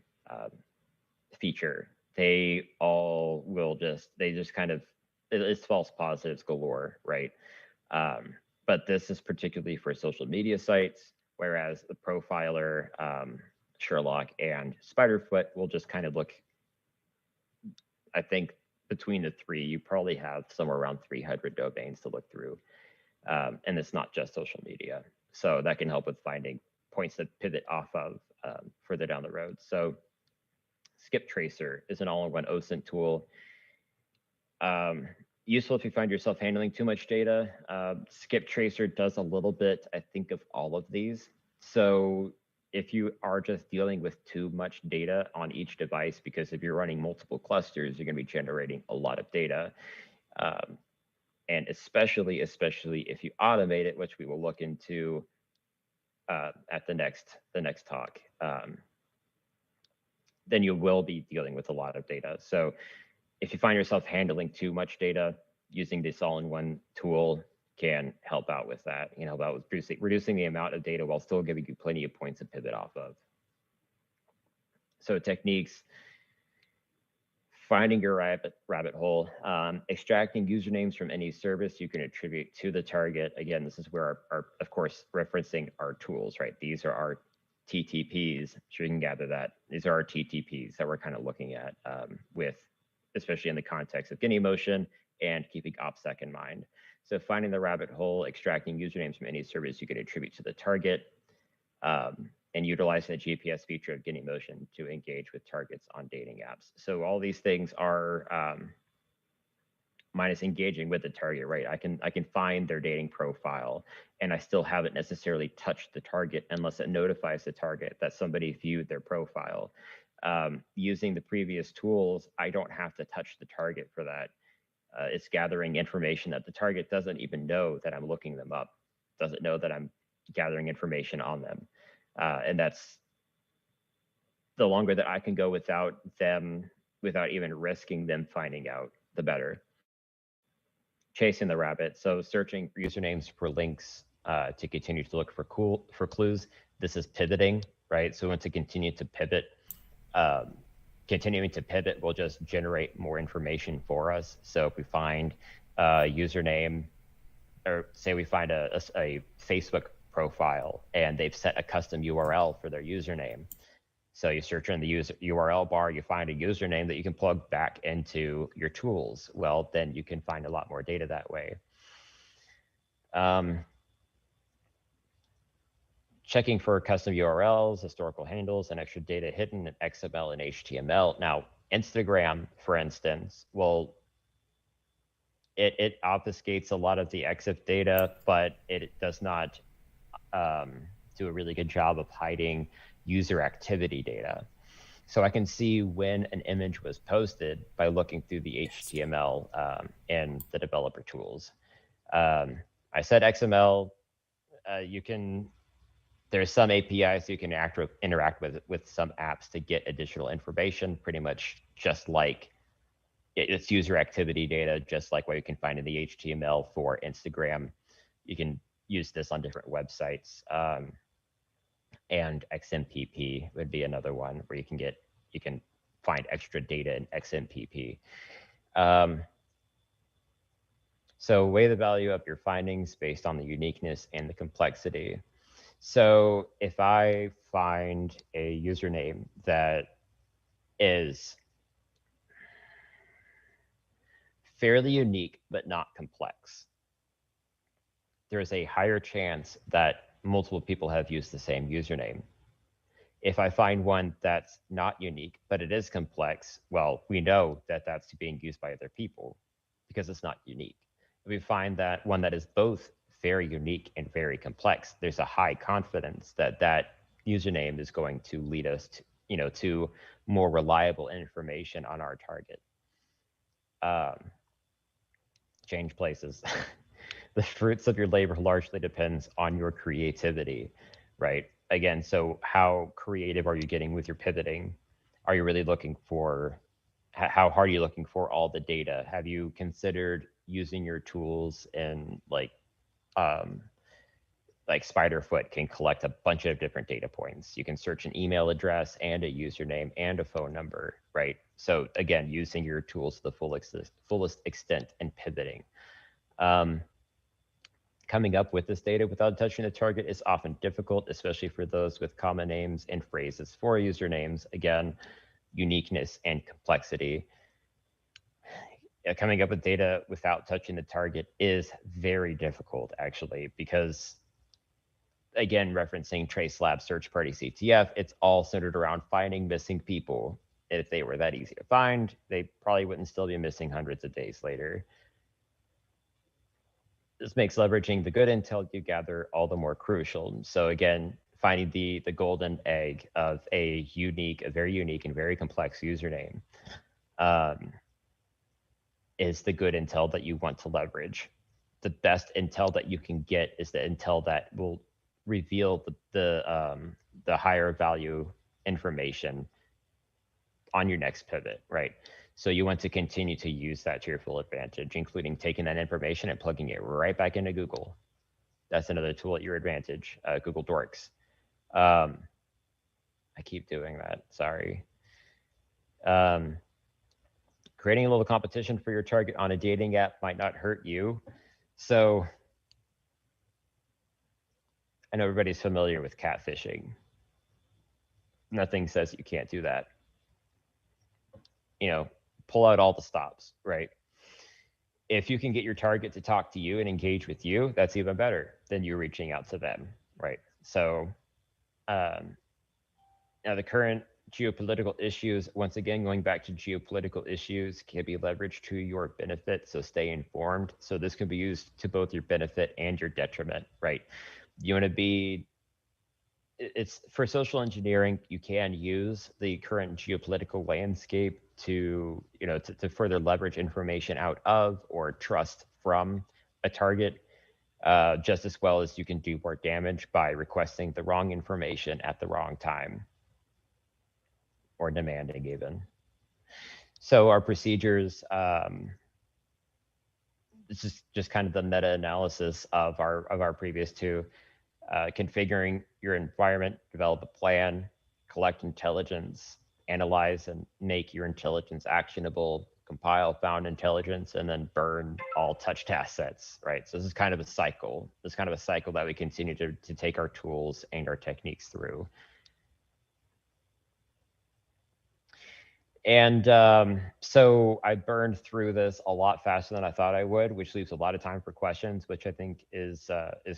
feature, they all will just kind of, it's false positives galore, right? But this is particularly for social media sites, whereas the Profiler, Sherlock, and Spiderfoot will just kind of look, I think between the three, you probably have somewhere around 300 domains to look through. And it's not just social media. So that can help with finding points to pivot off of further down the road. So Skip Tracer is an all-in-one OSINT tool. Useful if you find yourself handling too much data. Skip Tracer does a little bit, I think, of all of these. So if you are just dealing with too much data on each device, because if you're running multiple clusters, you're going to be generating a lot of data. And especially if you automate it, which we will look into at the next talk, then you will be dealing with a lot of data. So if you find yourself handling too much data, using this all-in-one tool can help out with that. You know, about reducing the amount of data while still giving you plenty of points to pivot off of. So techniques: finding your rabbit hole, extracting usernames from any service you can attribute to the target. Again, this is where our of course, referencing our tools, right? These are our TTPs, so you can gather that. These are our TTPs that we're kind of looking at with, especially in the context of Guinea motion and keeping OPSEC in mind. So finding the rabbit hole, extracting usernames from any service you can attribute to the target, and utilizing the GPS feature of Guinea motion to engage with targets on dating apps. So all these things are minus engaging with the target, right? I can find their dating profile, and I still haven't necessarily touched the target unless it notifies the target that somebody viewed their profile. Using the previous tools, I don't have to touch the target for that. It's gathering information that the target doesn't even know that I'm looking them up, doesn't know that I'm gathering information on them. And that's the longer that I can go without even risking them finding out, the better. Chasing the rabbit. So searching for usernames for links to continue to look for clues. This is pivoting, right? So we want to continue to pivot. Continuing to pivot will just generate more information for us. So if we find a username, or say we find a Facebook profile and they've set a custom URL for their username. So you search in the URL bar, you find a username that you can plug back into your tools. Well, then you can find a lot more data that way. Checking for custom URLs, historical handles, and extra data hidden in XML and HTML. Now, Instagram, for instance, will it obfuscates a lot of the EXIF data, but it does not do a really good job of hiding user activity data. So I can see when an image was posted by looking through the HTML and the developer tools. I said XML, there's some APIs you can interact with some apps to get additional information, pretty much just like it's user activity data, just like what you can find in the HTML for Instagram. You can use this on different websites. And XMPP would be another one where you can find extra data in XMPP. So weigh the value of your findings based on the uniqueness and the complexity. So if I find a username that is fairly unique but not complex, there's a higher chance that multiple people have used the same username. If I find one that's not unique, but it is complex, well, we know that that's being used by other people because it's not unique. If we find that one that is both very unique and very complex, there's a high confidence that that username is going to lead us to, to more reliable information on our target. Change places. The fruits of your labor largely depends on your creativity, right? Again, so how creative are you getting with your pivoting? Are you really looking for, how hard are you looking for all the data? Have you considered using your tools in like Spiderfoot can collect a bunch of different data points. You can search an email address and a username and a phone number, right? So again, using your tools to the fullest extent and pivoting. Coming up with this data without touching the target is often difficult, especially for those with common names and phrases for usernames. Again, uniqueness and complexity. Coming up with data without touching the target is very difficult, actually, because, again, referencing Trace Lab Search Party CTF, it's all centered around finding missing people If they were that easy to find, they probably wouldn't still be missing hundreds of days later. This makes leveraging the good intel you gather all the more crucial. So again, finding the golden egg of a very unique and very complex username is the good intel that you want to leverage. The best intel that you can get is the intel that will reveal the higher value information on your next pivot, right? So you want to continue to use that to your full advantage, including taking that information and plugging it right back into Google. That's another tool at your advantage, Google Dorks. I keep doing that, sorry. Creating a little competition for your target on a dating app might not hurt you. So I know everybody's familiar with catfishing. Nothing says you can't do that. You know, pull out all the stops, right? If you can get your target to talk to you and engage with you, that's even better than you reaching out to them, right? So now the current geopolitical issues, once again, going back to geopolitical issues, can be leveraged to your benefit, so stay informed. So this can be used to both your benefit and your detriment, right? You want to be, it's for social engineering, you can use the current geopolitical landscape to, you know, to further leverage information out of or trust from a target, just as well as you can do more damage by requesting the wrong information at the wrong time, or demanding even. So our procedures, this is just kind of the meta-analysis of our previous two. Configuring your environment, develop a plan, collect intelligence, analyze and make your intelligence actionable, compile found intelligence, and then burn all touched assets, right? So this is kind of a cycle. This is kind of a cycle that we continue to take our tools and our techniques through. And so I burned through this a lot faster than I thought I would, which leaves a lot of time for questions, which I think is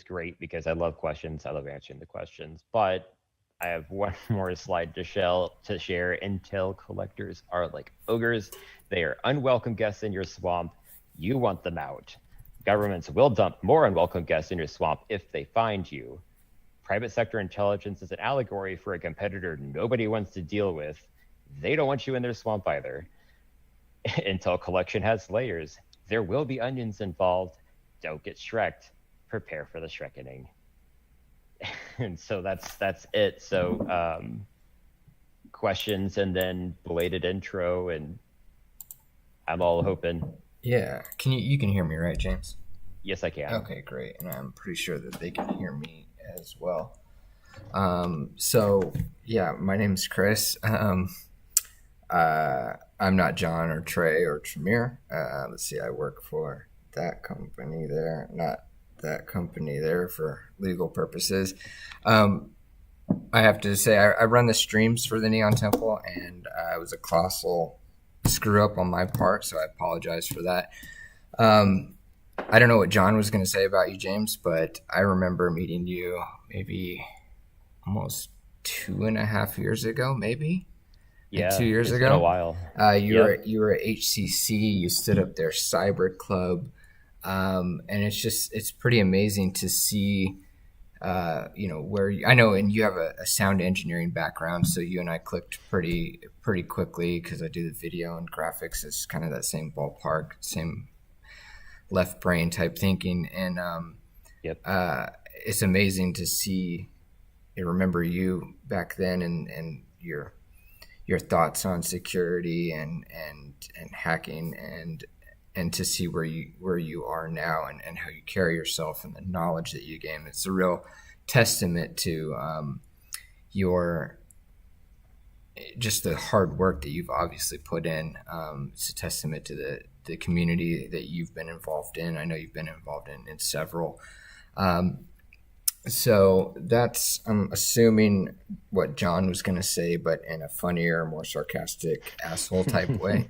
great because I love questions. I love answering the questions. But I have one more slide to share. Intel collectors are like ogres. They are unwelcome guests in your swamp. You want them out. Governments will dump more unwelcome guests in your swamp if they find you. Private sector intelligence is an allegory for a competitor nobody wants to deal with. They don't want you in their swamp either. Intel collection has layers. There will be onions involved. Don't get Shreked. Prepare for the Shrekkening. And so that's it. So questions and then belated intro, and I'm all hoping. Yeah, you can hear me, right, James? Yes, I can. Okay, great. And I'm pretty sure that they can hear me as well. So yeah, my name's Chris. I'm not John or Trey or Tremere. Let's see, I work for that company there, not that company there for legal purposes. I have to say, I run the streams for the Neon Temple, and it was a colossal screw up on my part, so I apologize for that. I don't know what John was going to say about you, James, but I remember meeting you maybe almost 2.5 years ago, maybe. Yeah, 2 years it's ago. been a while. You were at HCC. You stood up their cyber club, and it's pretty amazing to see. I know, and you have a sound engineering background, so you and I clicked pretty quickly because I do the video and graphics. It's kind of that same ballpark, same left brain type thinking, and it's amazing to see. I remember you back then, and your thoughts on security and hacking, and to see where you are now and how you carry yourself and the knowledge that you gain. It's a real testament to your just the hard work that you've obviously put in. It's a testament to the community that you've been involved in. I know you've been involved in several. So that's, I'm assuming what John was going to say, but in a funnier, more sarcastic asshole type way.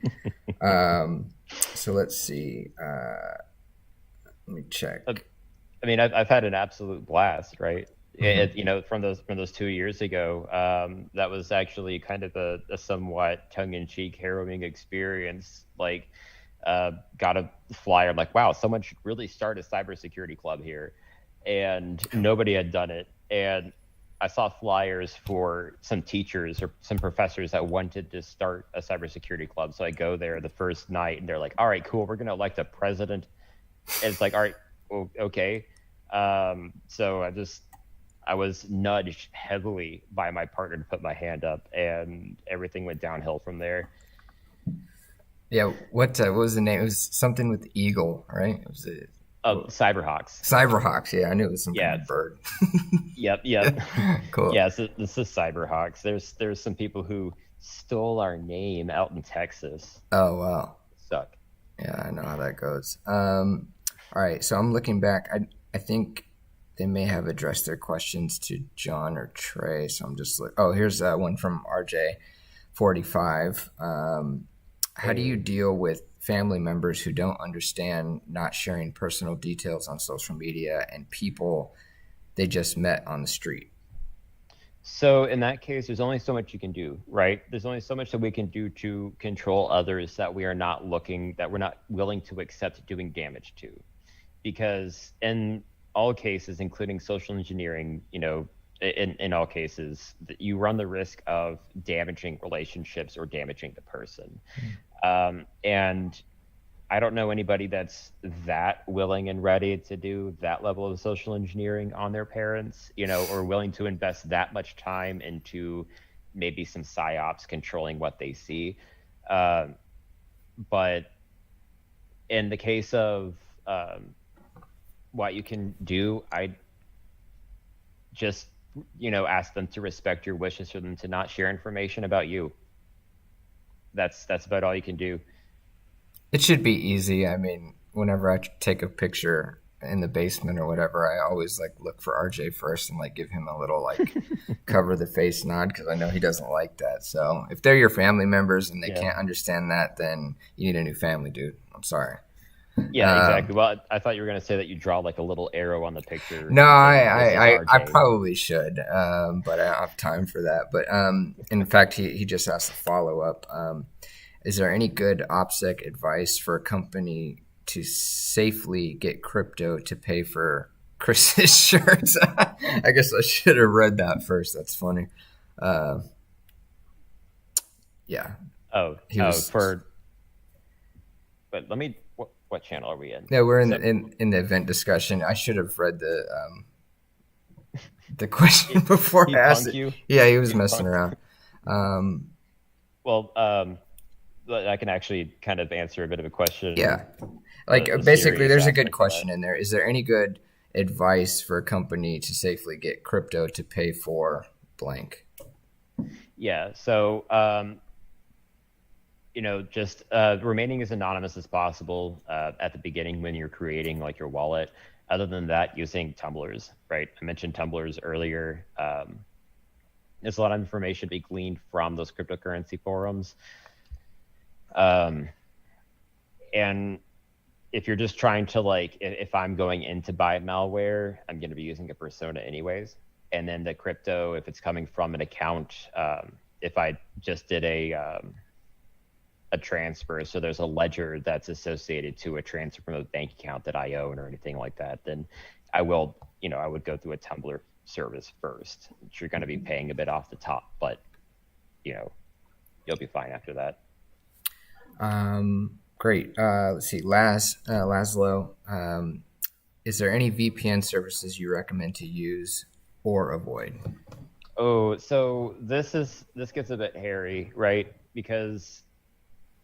So let's see. Let me check. I mean, I've had an absolute blast, right? From those 2 years ago, that was actually kind of a somewhat tongue-in-cheek harrowing experience. Like, got a flyer like, wow, someone should really start a cybersecurity club here, and nobody had done it. And I saw flyers for some teachers or some professors that wanted to start a cybersecurity club. So I go there the first night, and they're like, all right, cool, we're gonna elect a president. And it's like, all right, well, okay. So I was nudged heavily by my partner to put my hand up, and everything went downhill from there. Yeah, what was the name? It was something with eagle, right? It was Cyberhawks. Cyberhawks, yeah, I knew it was some kind of bird. Yep. Cool. Yeah, so this is Cyberhawks. There's some people who stole our name out in Texas. Oh, wow. Suck. Yeah, I know how that goes. All right, so I'm looking back. I think they may have addressed their questions to John or Trey, so I'm just like, oh, here's one from RJ45. How do you deal with family members who don't understand not sharing personal details on social media and people they just met on the street? So in that case, there's only so much you can do, right? There's only so much that we can do to control others that we're not willing to accept doing damage to. Because in all cases, including social engineering, in all cases, you run the risk of damaging relationships or damaging the person. And I don't know anybody that's that willing and ready to do that level of social engineering on their parents, or willing to invest that much time into maybe some psyops controlling what they see. But in the case of what you can do, I just, ask them to respect your wishes for them to not share information about you. That's about all you can do. It should be easy. I mean, whenever I take a picture in the basement or whatever, I always look for RJ first and give him a little cover the face nod, because I know he doesn't like that. So if they're your family members and they can't understand that, then you need a new family, dude. I'm sorry. Yeah, exactly. Well, I thought you were going to say that you draw a little arrow on the picture. No, I probably should, but I don't have time for that. But in fact, he just asked a follow-up. Is there any good OPSEC advice for a company to safely get crypto to pay for Chris's shirts? I guess I should have read that first. That's funny. Yeah. But let me. What channel are we in? Yeah, we're in the event discussion. I should have read the question before I asked it. Yeah, he was messing around. I can actually kind of answer a bit of a question. Yeah. Basically, there's a good question in there. Is there any good advice for a company to safely get crypto to pay for blank? Yeah. So, just remaining as anonymous as possible at the beginning when you're creating your wallet. Other than that, using tumblers, right? I mentioned tumblers earlier. There's a lot of information to be gleaned from those cryptocurrency forums. And if you're just trying to if I'm going in to buy malware, I'm going to be using a persona anyways. And then the crypto, if it's coming from an account, if I just did a transfer, so there's a ledger that's associated to a transfer from a bank account that I own or anything like that, then I would go through a Tumblr service first. You're going to be paying a bit off the top, but you'll be fine after that. Great. Let's see. Laszlo, is there any VPN services you recommend to use or avoid? Oh, so this gets a bit hairy, right? Because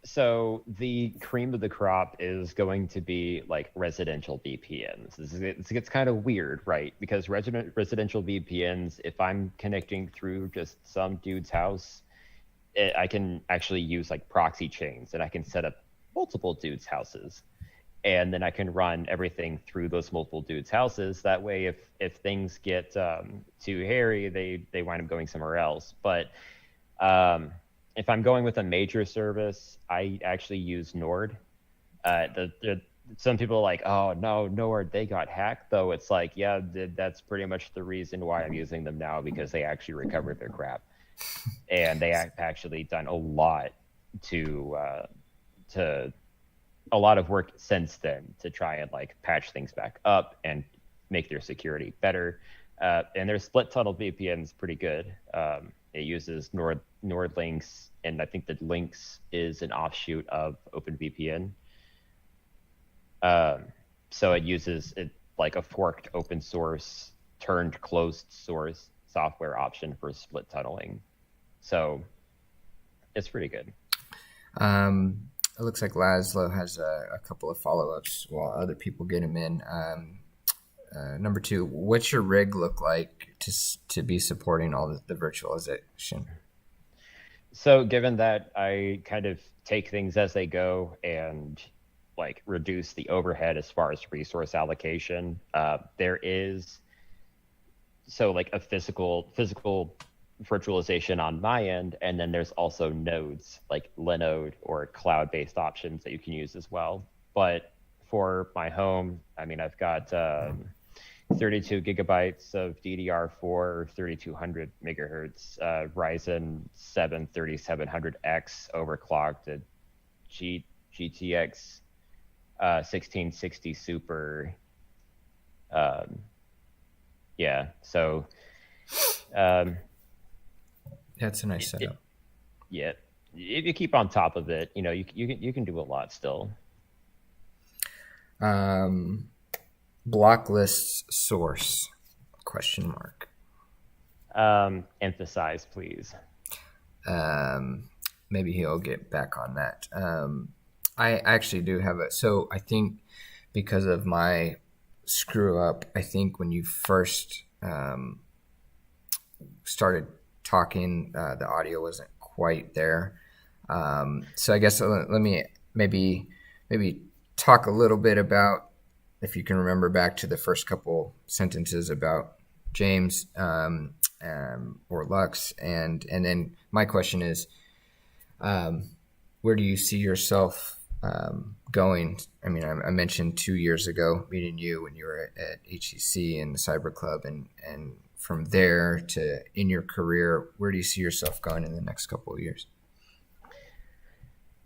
the cream of the crop is going to be residential VPNs. This gets kind of weird, right? Because residential VPNs, if I'm connecting through just some dude's house, I can actually use proxy chains, and I can set up multiple dudes' houses, and then I can run everything through those multiple dudes' houses. That way, if things get too hairy, they wind up going somewhere else. But if I'm going with a major service, I actually use Nord. The some people are like, oh no, they got hacked though. It's like, yeah, that's pretty much the reason why I'm using them now, because they actually recovered their crap, and they actually done a lot to a lot of work since then to try and like patch things back up and make their security better. And their split tunnel VPN is pretty good. It uses Nordlinks, and I think that Lynx is an offshoot of OpenVPN. So it uses it like a forked open source turned closed source software option for split tunneling. So it's pretty good. It looks like Laszlo has a couple of follow-ups while other people get him in. Number 2, what's your rig look like to be supporting all the virtualization? So given that I kind of take things as they go and like reduce the overhead as far as resource allocation, there is like a physical virtualization on my end, and then there's also nodes like Linode or cloud-based options that you can use as well. But for my home, I mean, I've got 32 gigabytes of DDR4, 3200 megahertz, Ryzen 7 3700X overclocked, a GTX 1660 Super. Yeah, so that's a nice setup. Yeah, if you keep on top of it, you know, you can do a lot still. Block lists source ? Emphasize, please. Maybe he'll get back on that. I actually do have it. So I think because of my screw up, I think when you first started talking, the audio wasn't quite there. So I guess let me maybe talk a little bit about, if you can remember back to the first couple sentences about James or Lux, and then my question is, where do you see yourself going? I mean, I mentioned 2 years ago meeting you when you were at HCC and the Cyber Club, and from there to in your career, where do you see yourself going in the next couple of years?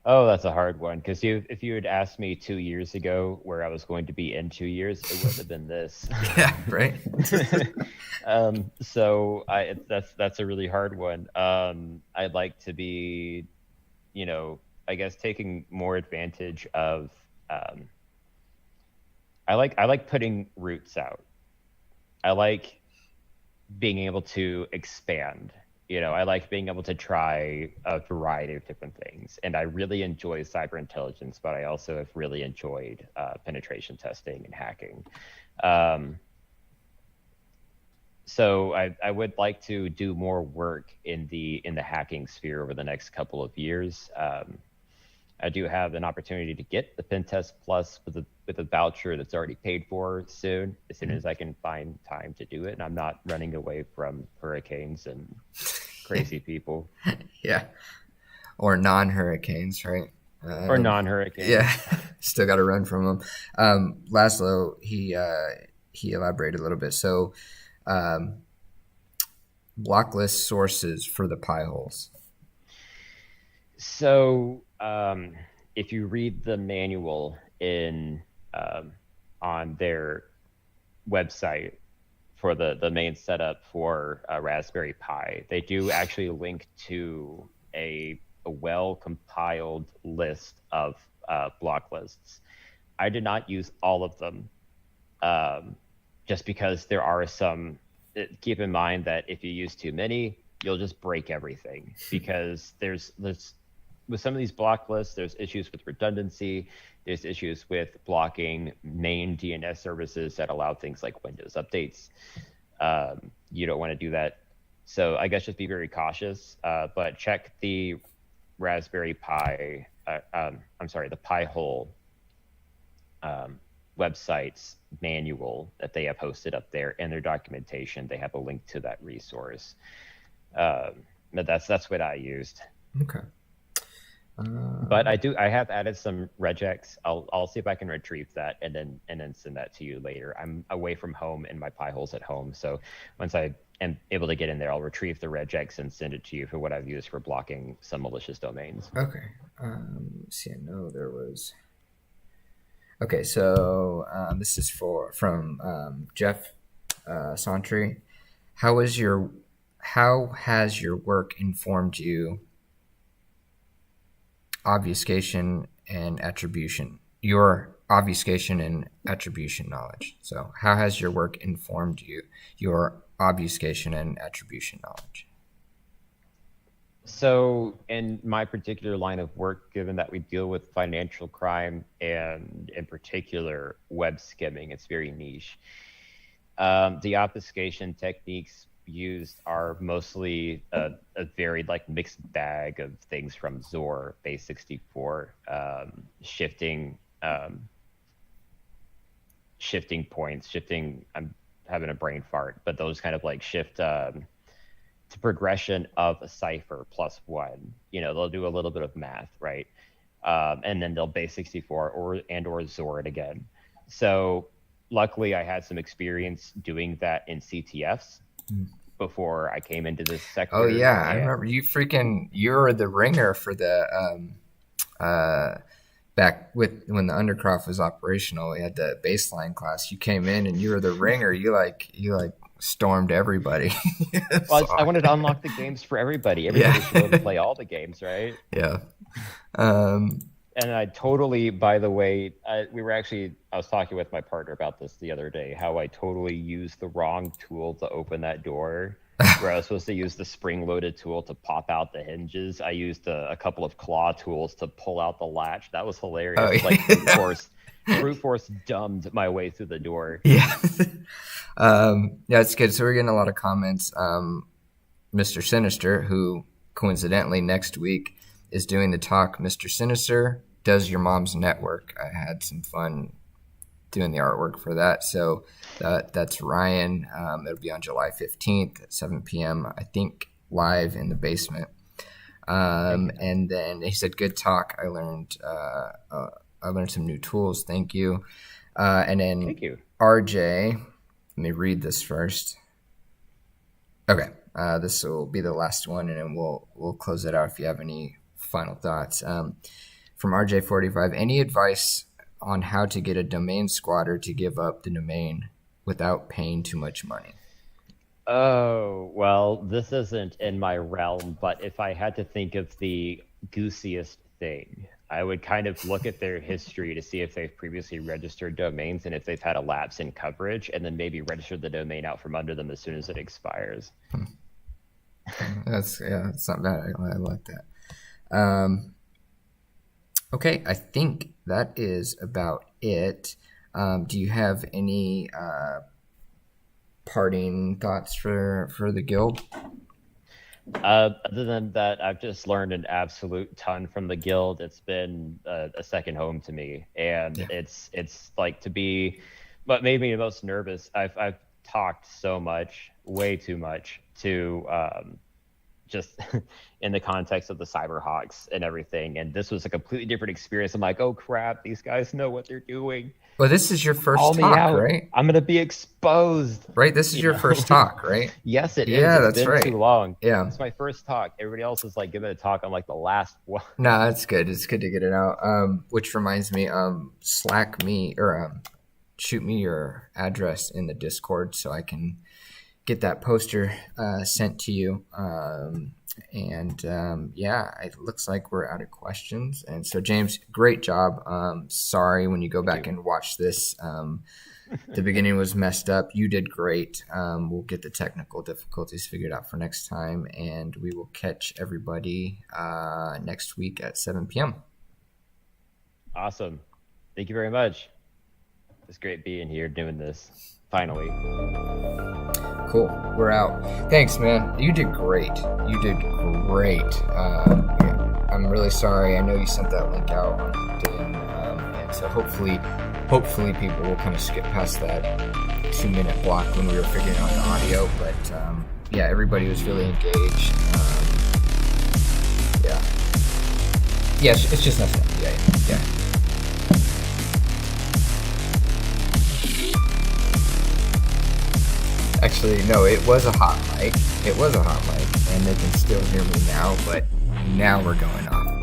Oh, that's a hard one, because if you had asked me 2 years ago where I was going to be in 2 years, it wouldn't have been this. Yeah, right. So that's a really hard one. I'd like to be, you know, I guess taking more advantage of. I like putting roots out. I like being able to expand. You know, I like being able to try a variety of different things, and I really enjoy cyber intelligence, but I also have really enjoyed penetration testing and hacking. So I would like to do more work in the hacking sphere over the next couple of years. I do have an opportunity to get the Pen Test Plus with a voucher that's already paid for soon, as soon as I can find time to do it, and I'm not running away from hurricanes and crazy people. Yeah, or non-hurricanes, right? Or non-hurricanes. Yeah, still got to run from them. Laszlo, he elaborated a little bit. So, block list sources for the pie holes. So, if you read the manual on their website for the main setup for Raspberry Pi, they do actually link to a well-compiled list of block lists. I did not use all of them, just because there are some. Keep in mind that if you use too many, you'll just break everything, because there's with some of these block lists, there's issues with redundancy. There's issues with blocking main DNS services that allow things like Windows updates. You don't want to do that. So I guess just be very cautious, but check the Raspberry Pi, the Pi-hole website's manual that they have posted up there, and their documentation. They have a link to that resource. But that's what I used. Okay. But I have added some regex. I'll see if I can retrieve that and then send that to you later. I'm away from home and my pi hole's at home, so once I am able to get in there, I'll retrieve the regex and send it to you for what I've used for blocking some malicious domains. Okay. See, I know there was. Okay, so this is from Jeff Santry. How has your work informed you? Obfuscation and attribution. Your obfuscation and attribution knowledge. So, how has your work informed you? Your obfuscation and attribution knowledge. So in my particular line of work, given that we deal with financial crime and in particular web skimming, it's very niche. The obfuscation techniques used are mostly a varied like mixed bag of things from Zor, base 64, shifting points, I'm having a brain fart, but those kind of like shift to progression of a cipher +1. They'll do a little bit of math, right? And then they'll base 64 or Zor it again. So luckily I had some experience doing that in CTFs before I came into this sector. Oh yeah, I remember you're the ringer for the back when the Undercroft was operational. We had the baseline class. You came in and you were the ringer. You stormed everybody. Well, I wanted to unlock the games for everybody. Everybody should be able to play all the games, right? Yeah. And I totally, by the way, I was talking with my partner about this the other day, how I totally used the wrong tool to open that door, where I was supposed to use the spring-loaded tool to pop out the hinges. I used a couple of claw tools to pull out the latch. That was hilarious. Oh, yeah. Like brute force dumbed my way through the door. Yeah. Yeah, it's good. So we're getting a lot of comments. Mr. Sinister, who coincidentally next week is doing the talk, Mr. Sinister Does Your Mom's Network. I had some fun doing the artwork for that. So that's Ryan. It'll be on July 15th at 7 p.m., I think, live in the basement. And then he said, good talk. I learned some new tools. Thank you. And then Thank you. RJ, let me read this first. Okay. This will be the last one, and then we'll close it out if you have any final thoughts. From RJ45, any advice on how to get a domain squatter to give up the domain without paying too much money? Oh, well, this isn't in my realm, but if I had to think of the goosiest thing, I would kind of look at their history to see if they've previously registered domains and if they've had a lapse in coverage, and then maybe register the domain out from under them as soon as it expires. That's not bad. I like that. Okay, I think that is about it. Do you have any parting thoughts for the guild? Other than that, I've just learned an absolute ton from the guild. It's been a second home to me, and it's like what made me the most nervous. I've talked so much, way too much, to just in the context of the Cyberhawks and everything, and this was a completely different experience. I'm like, oh crap, these guys know what they're doing. Well, this is your first talk, right? I'm gonna be exposed. Right, this is your first talk, right? Yes, it is. Yeah, It's that's been right. too long. Yeah, it's my first talk. Everybody else is like giving a talk. I'm like the last one. No, that's good. It's good to get it out. Which reminds me, Slack me or shoot me your address in the Discord so I can get that poster sent to you. It looks like we're out of questions. And so, James, great job. Sorry when you go back and watch this. The beginning was messed up. You did great. We'll get the technical difficulties figured out for next time, and we will catch everybody next week at 7 p.m. Awesome. Thank you very much. It's great being here doing this. Finally. Cool. We're out. Thanks, man. You did great. I'm really sorry. I know you sent that link out on LinkedIn, and so hopefully people will kind of skip past that 2-minute block when we were figuring out the audio. But everybody was really engaged. Yes, it's just us now. Yeah. Actually, no, it was a hot mic. It was a hot mic, and they can still hear me now, but now we're going off.